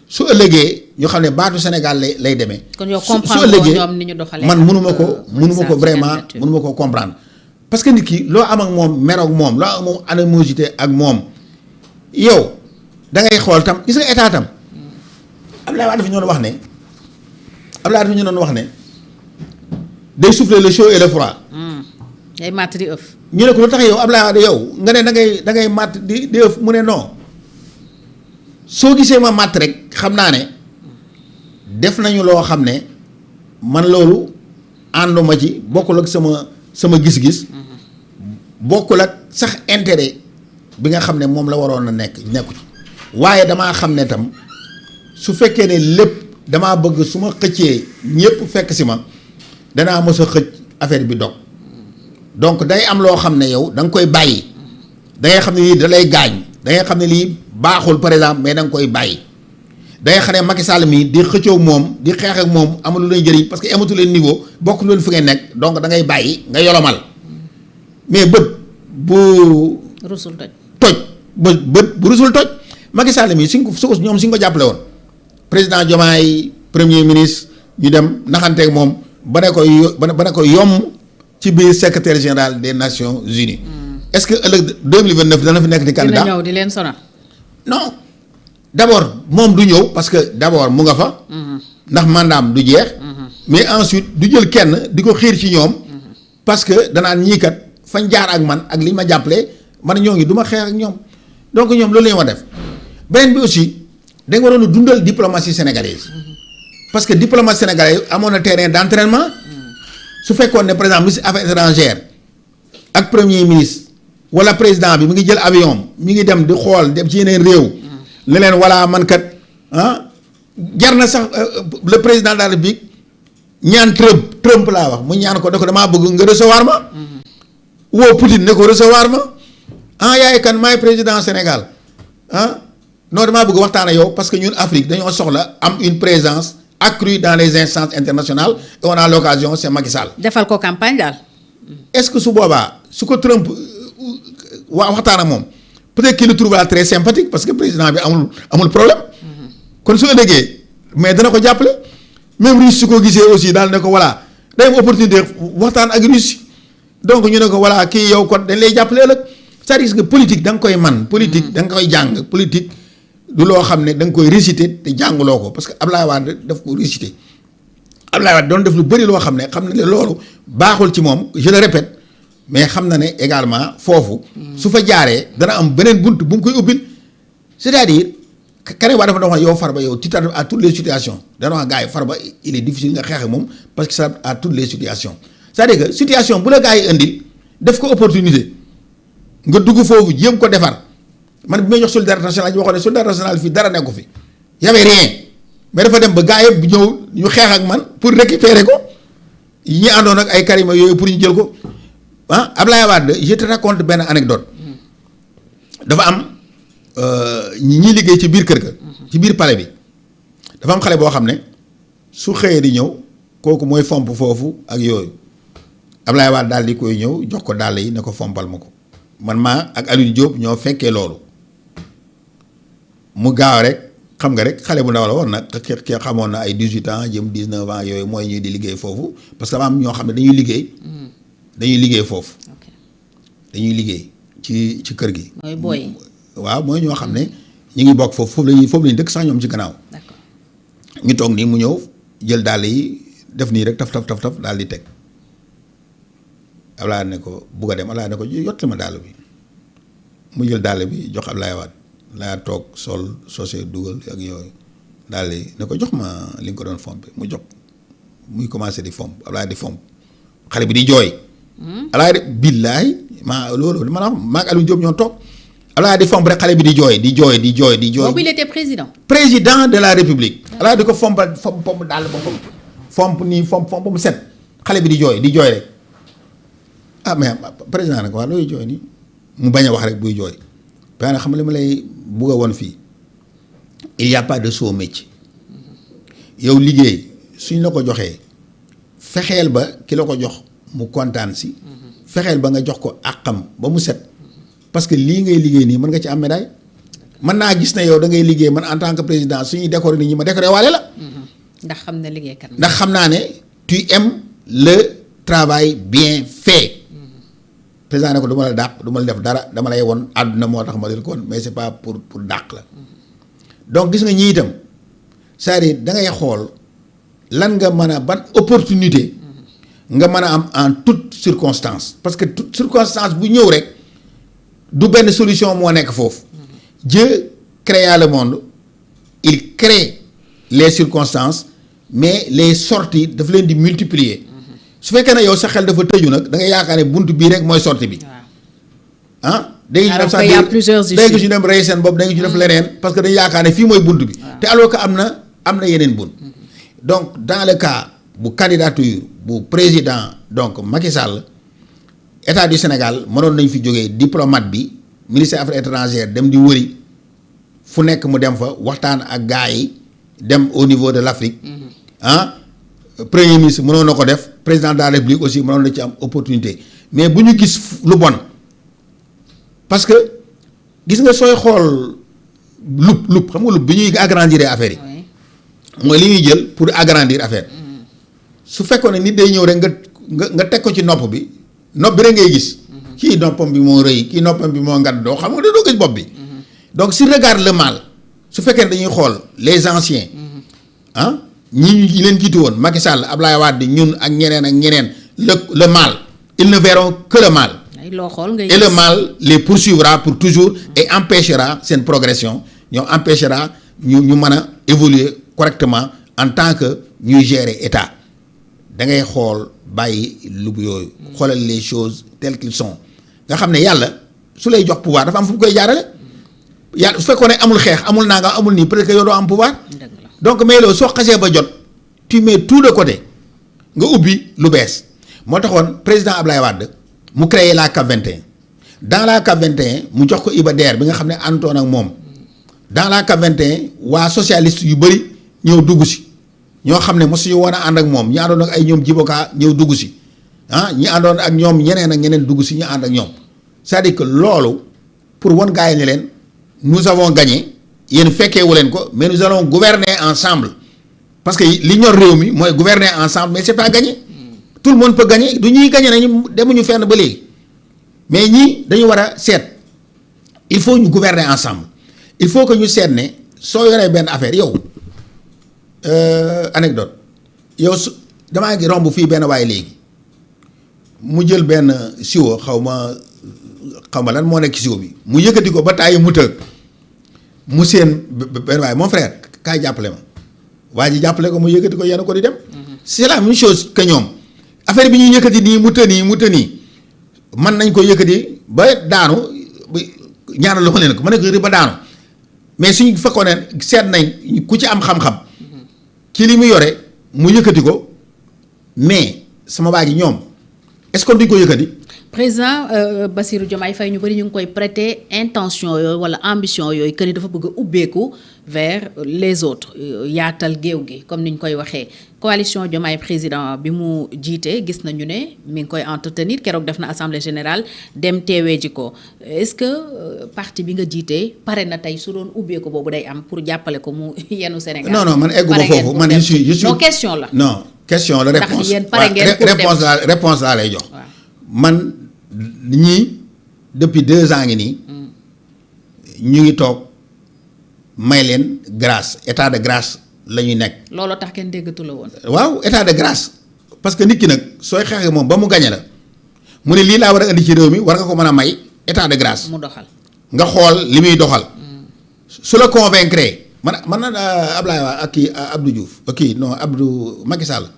su ëllëgee ñu xam ne baatu Sénégal lay demee. kon yow su comprendre ñoom ni ñu doxalee man mënuma ko vraiment mënuma ko comprendre parce que nit ki loo am ak moom meroog moom loo am ak moom animosité ak moom yow da ngay xool tam gis nga état tam Abdoulaye Wade dafa ñu doon wax ne day souffler le chaud et le froid. day màtt di ëf. ñu ne ko lu tax yow Abdoulaye Wade yow nga ne da ngay màtt di ëf mu ne non soo gisee ma màtt rek xam naa ne def nañu loo xam ne man loolu ànduma ci bokkul ak sama gis-gis bokkul ak sax intérêt bi nga xam ne moom la waroon a nekku ci waaye damaa xam ne tam su fekkee ne lépp damaa bëgg su ma xëccee ñëpp fekk si ma danaa mës a xëcc affaire bi dog donc day am loo xam ne yow da nga koy bàyyi da ngay xam ne lii da lay gaañ da ngay xam ne lii baaxul par exemple mais da nga koy bàyyi da ngay xam ne Macky Sall mii di xëccoo moom di xeex ak moom amul lu lay jëriñ parce que amatu leen niveau bokk leen fu ngeen nekk donc da ngay bàyyi nga yolomal mais bët bu. rusul toj bët bu rusul toj Macky Sall mii suñ ko jàppale woon président Diomaye premier ministre ñu dem naxanteeg moom ba ne ko yomb ci biir secrétaire général des Nations Unies. est-ce que ëllëg 2029 dana fi nekk di candidat dina ñëw di leen sonal. non d'abord moom du ñëw parce que d'abord mu nga fa. ndax mandaam du jeex. mais ensuite du jël kenn di ko xiir ci ñoom. parce que danaan ñii kat fañ jaar ak man ak li ma jàppale man ñoo ngi du ma xeex ak ñoom donc ñoom loolu la ñu war def beneen bi aussi dañ waroon a dundal diplomatie sénégalaise. parce que diplomatie sénégalaise amoon na terrain d'entraînement. su fekkoon ne par exemple ministre affaires étrangères ak premier ministre wala président bi mi ngi jël avion mi ngi dem di xool dem ci yeneen réew. ne leen voilà man kat jar na sax le président de la République ñaan Trump laa wax mu ñaan ko da ko damaa bëgg nga recevoir ma. woo Poutine ne ko recevoir ma yaay kan maay président Sénégal non damaa bëgg waxtaan ak yow parce que ñun Afrique dañoo soxla am une présence accrue dans les instances internationales et on a l'occasion c'est Macky Sall. defal ko campagne daal. est-ce que su boobaa su ko Trump waxtaan ak moom peut-être qu'il le trouvera très sympathique parce que président bi amul problème. kon su ëllëgee mais dana ko jàppale même Russie su ko gisee aussi daal ne ko voilà day am opportunité waxtaan ak Russie donc ñu ne ko voilà kii yow kon dañ lay jàppale ëllëg c'est-à-dire que politique da nga koy man politique da nga koy jàng politique du loo xam ne da nga koy réciter te jànguloo ko parce que Abdoulaye Wade daf ko réciter Abdoulaye Wade doon def lu bëri loo xam ne loolu baaxul ci moom je le répète mais xam na ne également foofu su fa jaaree dana am beneen bunt bu mu koy ubbil c'est-à-dire Karim Wade dafa doon wax yow Farba yow tu t'adaptes à toutes les situations dana wax gars yi Farba il est difficile nga xeex ak moom parce que ça à toutes les situations c'est-à-dire que situation bu la gars yi indil def ko opportunité nga dugg foofu jéem ko defar man bi may jox solidarité nationale ñu waxoon ne solidarité nationale fii dara nekku fi y avait rien mais dafa dem ba gars yëpp ñëw ñu xeex ak man pour récupérer ko ñi àndoon ak ay Karima yooyu pour ñu jël ko Abdoulaye Wade je te raconte benn anecdote dafa am ñi liggéey ci biir kër ga ci biir palais bi dafa am xale boo xam ne su xëyee di ñëw kooku mooy fomp foofu ak yooyu Abdoulaye Wade daal di koy ñëw jox ko dàll yi ne ko fompal ma ko man maa ak Aliou Diop ñoo fekkee loolu mu gaaw rek xam nga rek xale bu ndaw la woon nag ke xamoon na ay 18 ans jëm 19 ans yooyu mooy ñuy di liggéey foofu parce que dafa am ñoo xam ne dañuy liggéey foofu dañuy liggéey ci kër gi. mooy booy. waaw mooy ñoo xam ne ñu ngi bokk foofu la ñuy dëkk sax ñoom ci gannaaw. d'accord ñu toog nii mu ñëw jël dàll yi def nii rek taf daal di teg Ablaye ne ko bugg a dem Ablaye ne ko yottali ma dàll bi mu jël dàll bi jox Ablaye Wade laa toog sol sosé dugal ak yooyu daal di ne ko jox ma li nga ko doon fomp mu jox muy commencé di fomp Ablaye di fomp xale bi di jooy. Ablaye billaay loolu ma la wax maa ngi Aliou Diop ñoo toog Ablaye di fomp rek xale bi di jooy. boobu il était président. président de la république. Ablaye di ko fomp daal ba fomp nii fomp ba mu set xale bi di jooy rek ah mais président nag waa looy jooy nii mu bañ a wax rek buy jooy. parce que xam nga li ma lay bugg a woon fii il y a pas de sot métier yow liggéey suñ la ko joxee fexeel ba ki la ko jox mu kontaan si. fexeel ba nga jox ko àqam ba mu set parce que lii ngay liggéey nii mën nga ci am médaille mën naa gis ne yow da ngay liggéey man en tant que président suñuy décorer nit ñi ma décorer waale la. ndax xam na liggéeykat ndax xam naa ne tu aimes le travail bien fait. président ne ko du ma la dàq du ma la def dara dama lay won àdduna moo tax ma del ko woon mais c'est pas pour dàq la. donc gis nga ñii itam c'est-à-dire da ngay xool lan nga mën a ban opportunité. nga mën a am en toute circonstance parce que toute circonstance bu ñëw rek du benn solution moo nekk foofu. Dieu créa le monde il crée les circonstances mais les sorties daf leen di multiplier. su fekkee ne yow sa xel dafa tëju nag da ngay yaakaar ne bunt bii rek mooy sortie bi. ah dégg nga ñu dem rey seen bopp dégg nga ñu def leneen parce que dañu yaakaar ne fii mooy bunt bi. te alors que am na yeneen bunt. donc dans le cas bu candidature bu président donc Macky Sall état du Sénégal mënoon nañ fi jógee diplomate bi ministère affaires étrangères dem di wëri fu nekk mu dem fa waxtaan ak gars yi dem au niveau de l'Afrique. Premier ministre mënoon na ko def président de la République aussi mënoon na ci am opportunité mais bu ñu gis lu bon parce que gis nga sooy xool lup xam nga lup bi ñuy agrandir affaire yi. mooy li ñuy jël pour agrandir affaire. su fekkoon ne nit day ñëw rek nga teg ko ci nopp bi rek ngay gis. kii noppam bi moo rëy kii noppam bi moo ngat doo xam nga doo gis bopp bi. donc si regarde le mal su fekkee ne dañuy xool les anciens. ñi leen jiitu woon Macky Sall Ablaye Wade ñun ak ñeneen le mal ils ne verront que le mal. et le mal les poursuivra pour toujours et empêchera seen progression ñoom empêchera ñu mën a évoluer correctement en tant que ñuy gérer état da ngay xool bàyyi lu yooyu. xoolal les choses telles qu'ils sont nga xam ne yàlla su lay jox pouvoir dafa am fu mu koy jaarale. yàlla su fekkoon ne amul xeex amul naa nga amul nii peut-être que yow doo am pouvoir. donc mais loolu soo xasee ba jot tu mets tout de côté nga ubbi lu bees moo taxoon président Ablaye Wade mu créé la CAP 21 dans la CAP 21 mu jox ko Iba Der bi nga xam ne àndoon ak moom dans la CAP 21 waa socialiste yu bëri ñëw dugg si ñoo xam ne mosuñu woon a ànd ak moom ñi àndoon ak ay ñoom Djiboka ñëw dugg si ñi àndoon ak ñoom ñeneen dugg si ñu ànd ak ñoom c'est-à-dire que loolu pour wan gars yi ne leen nous avons gagné. yéen fekkeewu leen ko mais nous allons gouverner ensemble parce que li ñor réew mi mooy gouverner ensemble mais c'est pas gagné tout le monde peut gagner du ñuy gagné nañu demuñu fenn ba léegi mais ñii dañu war a seet il faut ñu gouverner ensemble il faut que ñu seet ne soo yoree benn affaire yow anecdote yow su damaa ngi romb fii benn waaye léegi mu jël benn siwo xaw ma lan moo nekk siwo bi mu yëkkati ko ba tàyyi mu tëg mu seen benn waaye mon frère kaay jàppale ma waa ji jàppale ko mu yëkkati ko yenn ko di dem. c'est la même chose que ñoom affaire bi ñuy yëkkati nii mu tënii mën nañ ko yëkkati ba daanu ñaanal loxo leen ko mën nañ ko yëkkati ba daanu mais suñu fekkoon ne seet nañ ku ci am xam-xam ci li mu yore mu yëkkati ko mais sama waa ji ñoom est-ce que duñ ko yëkkati. président Bassirou Diomaye Faye ñu bëri ñu ngi koy prêter intention yooyu wala ambition yooyu que ni dafa bëgg a ubbeeku vers les autres yaatal géew gi comme ni ñu koy waxee coalition Diomaye président bi mu jiite gis nañu ne mi ngi koy entretenir keroog def na assemblée générale dem teewee ji ko est-ce que parti bi nga jiite pare na tey su doon ubbeeku boobu day am pour jàppale ko mu yenu Sénégal. non man eggu ba foofu man je suis non question la. non question la réponse ndax yéen pare ngeen pour dem réponse laa lay jox. man ñii depuis 2 ans ngi nii ñu ngi toog may leen grâce état de grâce la ñuy nekk. looloo tax kenn déggatu la woon. waaw état de grâce parce que nit ki nag sooy xeexee moom ba mu gañe la mu ne lii laa war a indi ci réew mi war nga ko mën a may état de grâce. mu doxal nga xool li muy doxal. su la convaincre man na Ablaye Wade ak kii Abdou Diouf kii non Abdou Macky Sall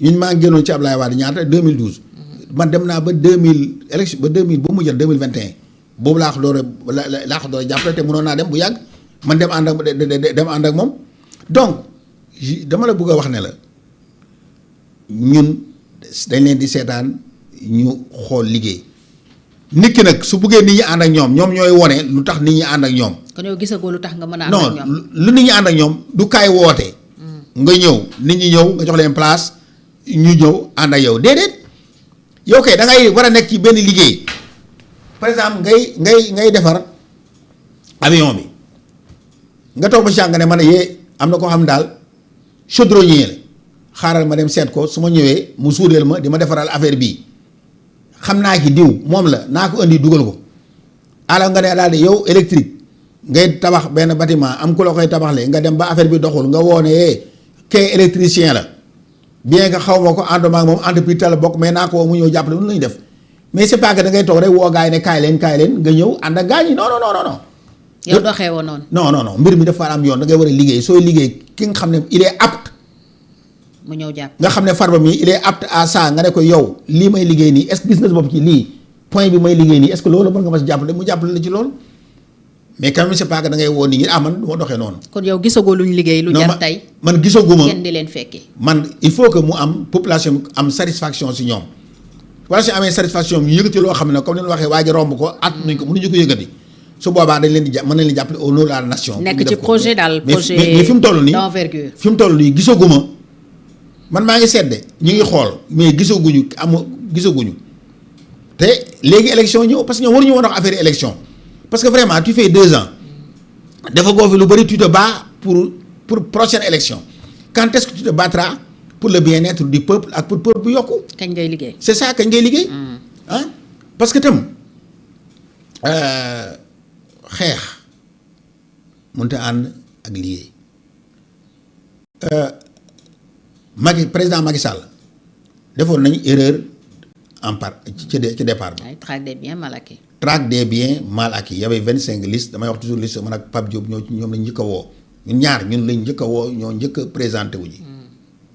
ñun maa ngi génnoon ci Ablaye Wade ñaata 2012. man dem naa ba 2000 élection ba 2000 ba mu jël 2021 boobu laa ko door a jàppale te mënoon naa dem bu yàgg man dem ànd ak moom donc dama la bëgg a wax ne la ñun dañ leen di seetaan ñu xool liggéey. nit ki nag su buggee nit ñi ànd ak ñoom ñooy wone lu tax nit ñi ànd ak ñoom. kon yow gisagoo lu tax nga mën a ànd ak ñoom non lu nit ñi ànd ak ñoom du kaay woote. nga ñëw nit ñi ñëw nga jox leen place ñu ñëw ànd ak yow déedéet yow kay da ngay war a nekk ci benn liggéey par exemple ngay defar avion bi nga toog ba si nga ne man yee am na koo xam daal chaudronnier la xaaral ma dem seet ko su ma ñëwee mu suudeel ma di ma defaral affaire bii. xam naa ki diw moom la naa ko indi dugal ko alors nga ne daal di yow électrique ngay tabax benn bâtiment am ku la koy tabaxle nga dem ba affaire bi doxul nga woone kee électricien la bien que xaw ma ko ànduma ak moom entreprise la bokk mais naa ko woo mu ñëw jàppale lu ñu def mais c'est pas que da ngay toog rek woo gars yi ne kaay leen nga ñëw ànd ak gars yi non. yow doxee woon noonu. non mbir mi dafa am yoon da ngay war a liggéey sooy liggéey ki nga xam ne il est apte. mu ñëw jàpp nga xam ne Farba mi il est apte à ça nga ne ko yow lii may liggéey nii est-ce que gis nga sa bopp ci lii point bi may liggéey nii est-ce que loolu mën nga ma si jàppale mu jàppale la ci loolu mais quand même c'est pas que da ngay woo nit ñi man du ma doxee noonu. kon yow gisagoo luñ liggéey. lu jar tey man gisaguma kenn di leen fekki. man il faut que mu am population am satisfaction si ñoom wala si amee satisfaction ñu yëkkati loo xam ne comme ni ñu waxee waa ji romb ko at nañ ko mënuñu ko yëkkati su boobaa dañ leen di mën nañ leen jàppale au nom de la nation. nekk ci projet daal projet mais fi mu toll nii d'envergure. fi mu toll nii gisaguma. man maa ngi sedde ñu ngi xool mais gisaguñu te léegi élection ñëw parce que ñoom waruñu woon wax affaire élection parce que vraiment tu fais 2 ans dafa goo fi lu bëri tu te bats pour prochaine élection quand est-ce que tu te battras pour le bien-être du peuple ak pour peuple bu yokku. kañ ngay liggéey. c'est ça kañ ngay liggéey. parce que tam xeex mënut a ànd ak liggéey. président Macky Sall defoon nañu erreur en part ci départ bi. traque des biens mal acquis. traque des biens mal acquis y avait 25 listes damay wax toujours liste man ak Pape Diop ñoom lañ njëkk a woo ñun lañ njëkk a woo ñoo njëkk a présenté wu ji.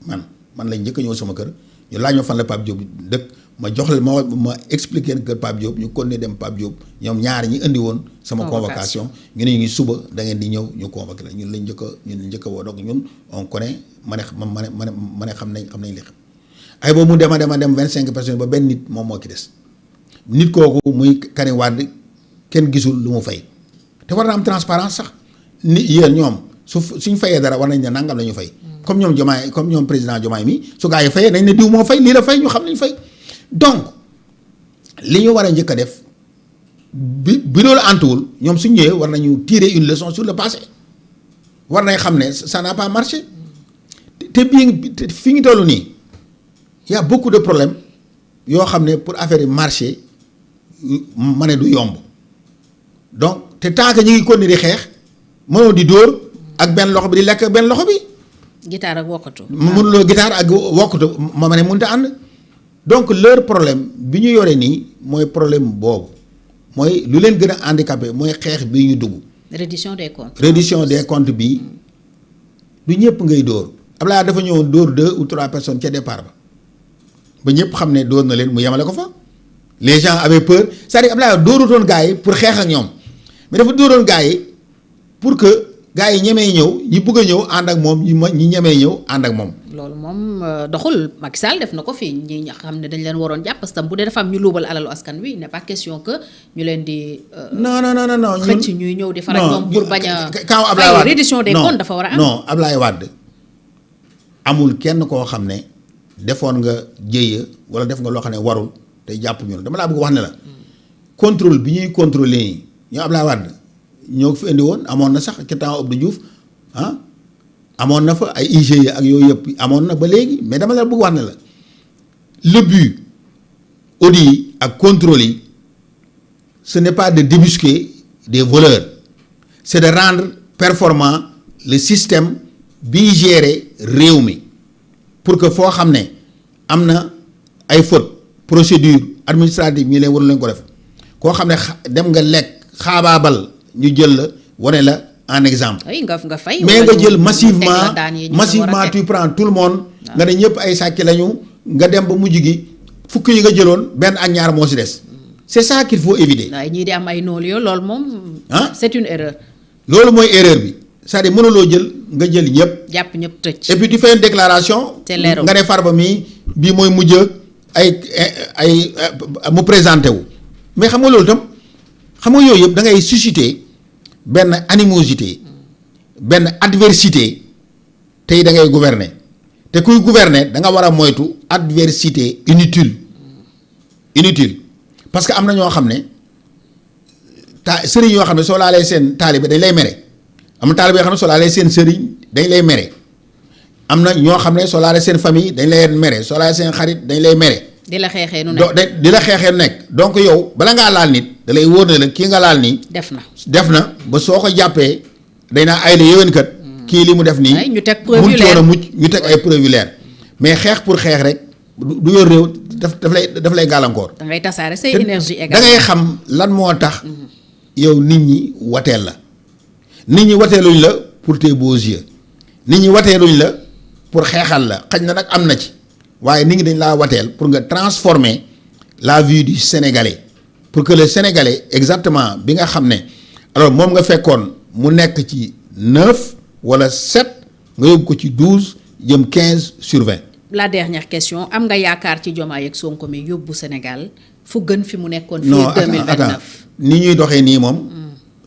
man lañ njëkk a ñëw sama kër ñu laaj ma fan la Pape Diop dëkk ma jox la ma expliqué kër Pape Diop ñu continuer dem Pape Diop ñoom ñaar ñi indi woon. sama convocation ñu ne ñu ngi suba da ngeen di ñëw ñu convoqué la ñun lañ njëkk a woo donc ñun on connaît ma ne xam nañ li xam ay boobu mu dem 25 personnes ba benn nit moom moo ki des nit kooku muy Karim Wade kenn gisul lu mu fay te war na am transparence sax ni yéen ñoom suñ fayee dara war nañ ne nangam la ñu fay. comme ñoom Diomaye comme ñoom président Diomaye mi su gaa yi fayee nañ ne diw moo fay lii la fay ñu xam nañ fay donc li ñu war a njëkk a def bi loolu antuwul ñoom suñ ñëwee war nañu tirer une leçon sur le passé war nañ xam ne ça n'a pas marché te fi ngi toll nii y a beaucoup de problèmes yoo xam ne pour affaire yi marché ma ne du yomb donc te tant que ñu ngi continuer di xeex mënoo di dóor ak benn loxo bi di lekk benn loxo bi. guitare ak wokkatu. mënuloo guitare ak wokkatu ma ne mënut a ànd donc leur problème bi ñu yore nii mooy problème boobu mooy lu leen gën a handicapé mooy xeex bi ñu dugg. reddition des comptes. reddition des comptes bi du ñëpp ngay dóor Abdoulaye dafa ñëwoon dóor 2 ou 3 personnes ca départ ba ñëpp xam ne dóor na leen mu yemale ko fa les gens avaient peur c'est-à-dire Abdoulaye dóorutoon gars yi pour xeex ak ñoom mais dafa dóoroon gars yi pour que gars yi ñemee ñëw ñi bëgg a ñëw ànd ak moom ñi ñemee ñëw ànd ak moom. loolu moom doxul Macky Sall def na ko fii ñi xam ne dañ leen waroon jàpp parce que bu dee dafa am ñu luubal alalu askan wi n'est pas question que ñu leen di. non xëcc ñuy ñëw di faral ñoom pour bañ a. kaw Ablaye Wade reddition des comptes dafa war a am. non Ablaye Wade amul kenn koo xam ne defoon nga jéeya wala def nga loo xam ne warul te jàpp ñu dama laa bëgg wax ne la. contrôle bi ñuy contrôler nii ñoo Ablaye Wade ñoo fi indi woon amoon na sax ci temps Abdou Diouf amoon na fa ay IGE ak yooyu yëpp amoon na ba léegi mais dama la bëgg wax ne la le but audit yi ak contrôle yi ce n'est pas de débusquer des voleurs c'est de rendre performant le système bi gérer réew mi pour que foo xam ne am na ay fautes procédure administrative ñu leen waru leen ko def koo xam ne dem nga lekk xaabaabal ñu jël la wane la en exemple. oui nga fay. mais nga jël massivement tu prends tout le monde. nga ne ñëpp ay sàcc lañu nga dem ba mujj gi fukk yi nga jëloon benn ak ñaar moo ci des. c'est ça qu'il faut éviter. waaye ñii di am ay noolu yoo loolu moom. c'est une erreur. loolu mooy erreur bi c'est-à-dire mënuloo jël nga jël ñëpp. jàpp ñëpp tëj. et puis tu fais une déclaration. te leerul nga ne Farba mii bii mooy mujj ay mu présenté wu. mais xam nga loolu tam xam nga yooyu yëpp da ngay susciter benn animosité benn adversité tey da ngay gouverner te kuy gouverner da nga war a moytu adversité inutile parce que am na ñoo xam ne sëriñ yoo xam ne soo laalee seen taalibe dañ lay mere am na taalibe yoo xam ne soo laalee seen sëriñ dañ lay mere am na ñoo xam ne soo laalee seen famille dañ lay mere soo laalee seen xarit dañ lay mere. di la xeexee nu nekk di la xeexee nu nekk donc yow bala ngaa laal nit da lay wóor na la kii nga laal nii. def na ba soo ko jàppee day naa ay la yéwén kat. kii li mu def nii. ñu teg preuve yu leer ñu teg ay preuve yu leer mais xeex pour xeex rek du yor réew daf lay gàllankoor. da ngay tasaare say énergie également. da ngay xam lan moo tax. yow nit ñi wateel la. nit ñi wateeluñ la pour tes beaux yeux. nit ñi wateeluñ la pour xeexal la xaj na nag am na ci. waaye nit ñi dañ laa wateel pour nga transformer la vie du Sénégalais pour que le Sénégalais exactement bi nga xam ne alors moom nga fekkoon mu nekk ci 9 wala 7 nga yóbbu ko ci 12 jëm 15/20. la dernière question am nga yaakaar ci Diomaye ak Sonko mi yóbbu Sénégal fu gën fi mu nekkoon. fii 2029 ni ñuy doxee nii moom.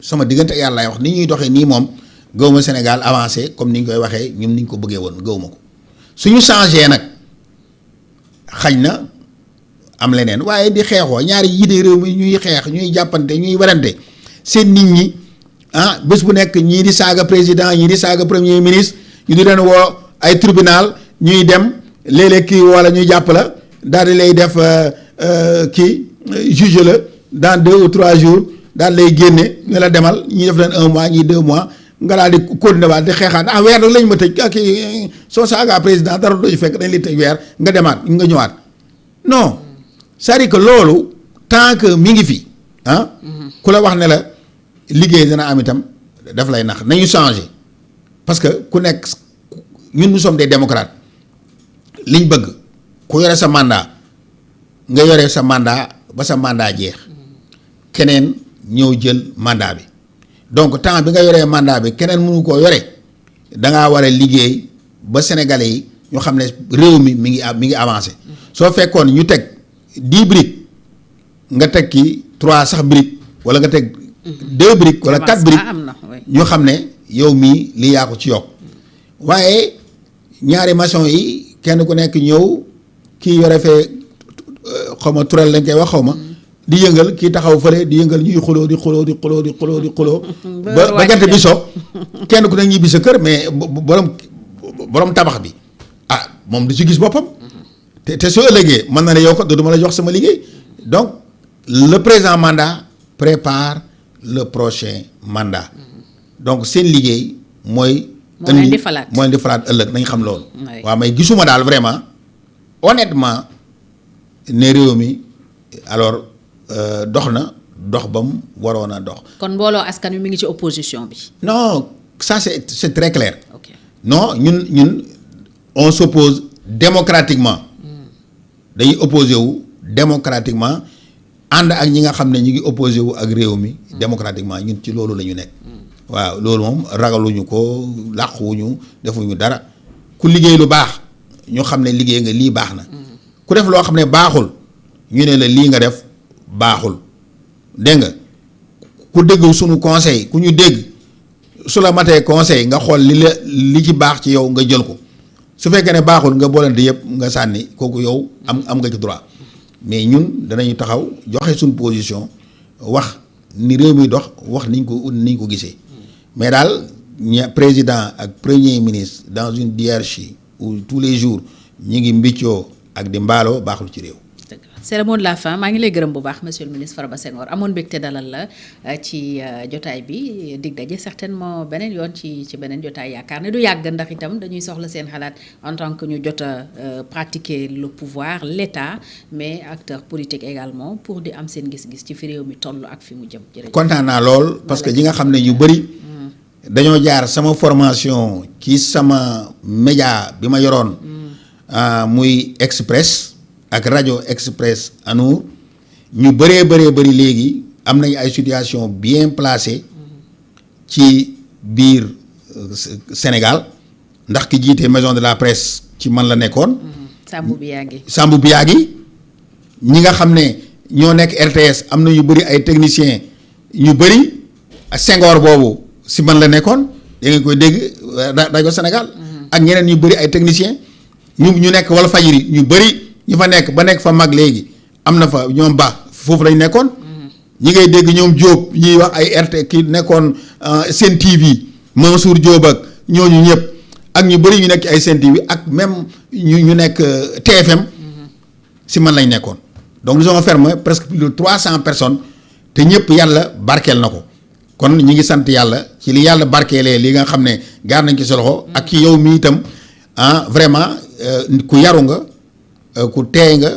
sama diggante ak yàlla laay wax ni ñuy doxee nii moom gëwuma Sénégal avancé comme ni ñu koy waxee ñun ni ñu ko bëggee woon gëwuma ko suñu changé nag. xañ na am leneen waaye di xeexoo ñaari yite réew mi ñuy xeex ñuy jàppante ñuy warante seen nit ñi bés bu nekk ñii di saaga président ñii di saaga premier ministre ñu di leen woo ay tribunal ñuy dem léeg-léeg kii wala ñuy jàpp la daal di lay def kii juge la dans 2 ou 3 jours daal lay génne ne la demal ñii def leen 1 mois ñii 2 mois nga daal di continuer waat di xeexaat weer rek lañ ma tëj kii soo saagaa président dara doo ci fekk dañ lay tëj weer nga demaat nga ñëwaat non c'est-à-dire que loolu tant que mi ngi fi ku la wax ne la liggéey dana am itam daf lay nax nañu changer parce que ku nekk ñun nous sommes des démocrates liñ bëgg ku yore sa mandat nga yore sa mandat ba sa mandat jeex keneen ñëw jël mandat bi. donc temps bi nga yoree mandat bi keneen mënu koo yore da ngaa war a liggéey ba sénégalais yi ñu xam ne réew mi mi ngi avancé soo fekkoon ñu teg 10 briques nga teg ki 3 sax briques wala nga teg 2 briques wala 4 briques ñu xam ne yow mii lii yaa ko ci yokk waaye ñaari maçon yi kenn ku nekk ñëw kii yore fee xaw ma turel lañ koy wax xaw ma. di yëngal kii taxaw fële di yëngal ñuy xuloo di xuloo ba jant bi so kenn ku nekk ñibbi sa kër mais borom tabax bi moom du ci gis boppam te soo ëllëgee mën na ne yow ko dootuma la jox sama liggéey donc le présent mandat prépare le prochain mandat donc seen liggéey mooy leen di falaat ëllëg nañ xam loolu waaw mais gisuma daal vraiment honnêtement ne réew mi alors dox na dox ba mu waroon a dox. kon mbooloo askan wi mi ngi ci opposition bi. non ça c'est très clair. Okay. non ñun on s'oppose démocratiquement. dañuy opposé wu démocratiquement ànd ak ñi nga xam ne ñu ngi opposé wu ak réew mi. démocratiquement ñun ci loolu la ñu nekk. waaw loolu moom ragaluñu ko làquwuñu defuñu dara ku liggéey lu baax ñu xam ne liggéey nga lii baax na. ku def loo xam ne baaxul ñu ne la lii nga def. baaxul dégg nga ku dégg sunu conseil ku ñu dégg su la matee conseil nga xool li ci baax ci yow nga jël ko su fekkee ne baaxul nga boolante yëpp nga sànni kooku yow am nga ci droit mais ñun danañu taxaw joxe suñu position wax ni réew mi dox wax niñ ko gisee mais daal président ak premier ministre dans une hiérarchie où tous les jours ñi ngi mbiccoo ak di mbaaloo baaxul ci réew. c'est le mot de la fin maa ngi lay gërëm bu baax monsieur le ministre Farba Senghor amoon mbégte dalal la ci jotaay bi dig daje certainement beneen yoon ci beneen jotaay yaakaar ne du yàgg ndax itam dañuy soxla seen xalaat en tant que ñu jot a pratiquer le pouvoir l'État mais acteurs politiques également pour di am seen gis-gis ci fi réew mi toll ak fi mu jëm. kontaan naa lool parce que ñi nga xam ne ñu bëri dañoo jaar sama formation ci sama média bi ma yoroon muy Express ak rajo Express Anour ñu bëree léegi am nañu ay situation bien placée ci biir Sénégal ndax ki jiite maison de la presse ci man la nekkoon. Sambou Biagui ñi nga xam ne ñoo nekk RTS am na ñu bëri ay techniciens ñu bëri Senghor boobu si man la nekkoon da nga koy dégg rajo Sénégal. ak ñeneen ñu bëri ay techniciens ñu nekk Walfadjri ñu bëri ñu fa nekk ba nekk fa mag léegi am na fa ñoom ba foofu lañ nekkoon. ñi ngay dégg ñoom Diop ñuy wax ay RT ki nekkoon Sen TV Mansour Diop ak ñooñu ñëpp ak ñu bëri ñu nekk ay Sen TV ak même ñu nekk TFM si man lañ nekkoon. donc nous avons fermé presque plus de 300 personnes te ñëpp yàlla barkeel na ko kon ñi ngi sant yàlla ci li yàlla barkeelee li nga xam ne gaar nañ ci sa loxo ak ci yow mi itam vraiment ku yaru nga ku teey nga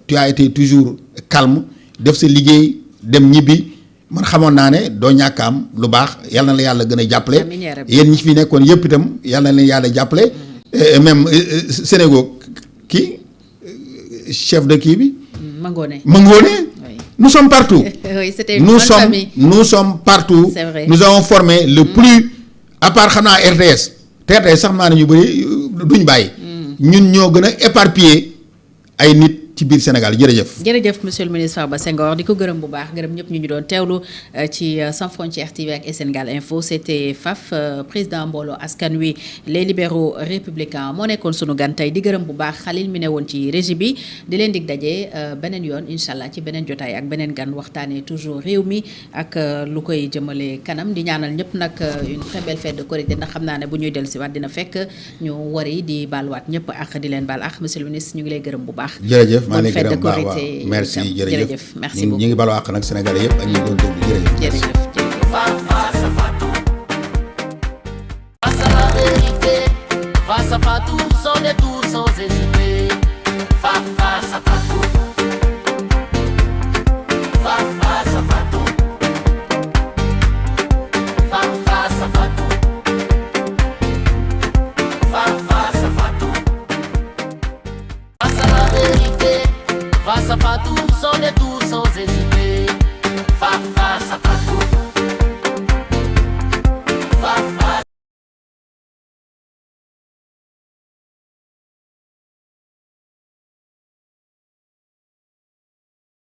tu as été toujours calme def sa liggéey dem ñibbi man xamoon naa ne doo ñàkk am lu baax yal na la yàlla gën a jàppale yéen ñi fi nekkoon yëpp itam yal na leen yàlla jàppale même Sénégal kii chef de kii bi Mangone nous sommes partout. Oui, c'était une bonne famille. Nous sommes partout. C'est vrai. Nous avons formé le plus à part xam naa RTS te RTS sax maa ne ñu bëri duñ bàyyi. ñun ñoo gën a éparpillé ay nit ci biir Sénégal jërëjëf monsieur le ministre Farba Senghor di ko gërëm bu baax gërëm ñëpp ñu doon teewlu ci Sans Frontières TV ak Sénégal Info c'était Faf président mbooloo askan wi les libéraux républicains moo nekkoon sunu gan tey di gërëm bu baax Khalil mi ne woon ci régie bi di leen dig daje beneen yoon incha allah ci beneen jotaay ak beneen gan waxtaanee toujours réew mi ak lu koy jëmale kanam di ñaanal ñëpp nag une très belle fête de Korité ndax xam naa ne bu ñuy dellu si waat dina fekk ñu wari di baaluwaat ñëpp ak di leen baal ak monsieur le ministre ñu ngi lay gërëm bu baax. maa ngi lay gërëm baax waaw merci jërëjëf merci beaucoup ñu ngi baloo àq nag Sénégalais yëpp ak ñi doon déglu jërëjëf. Face à Fatou, sans détour, sans hésiter. Face à Fatou. Face à Fatou. Face à Fatou. Face à Fatou. Face à la vérité. Face à Fatou, sans détour, sans hésiter.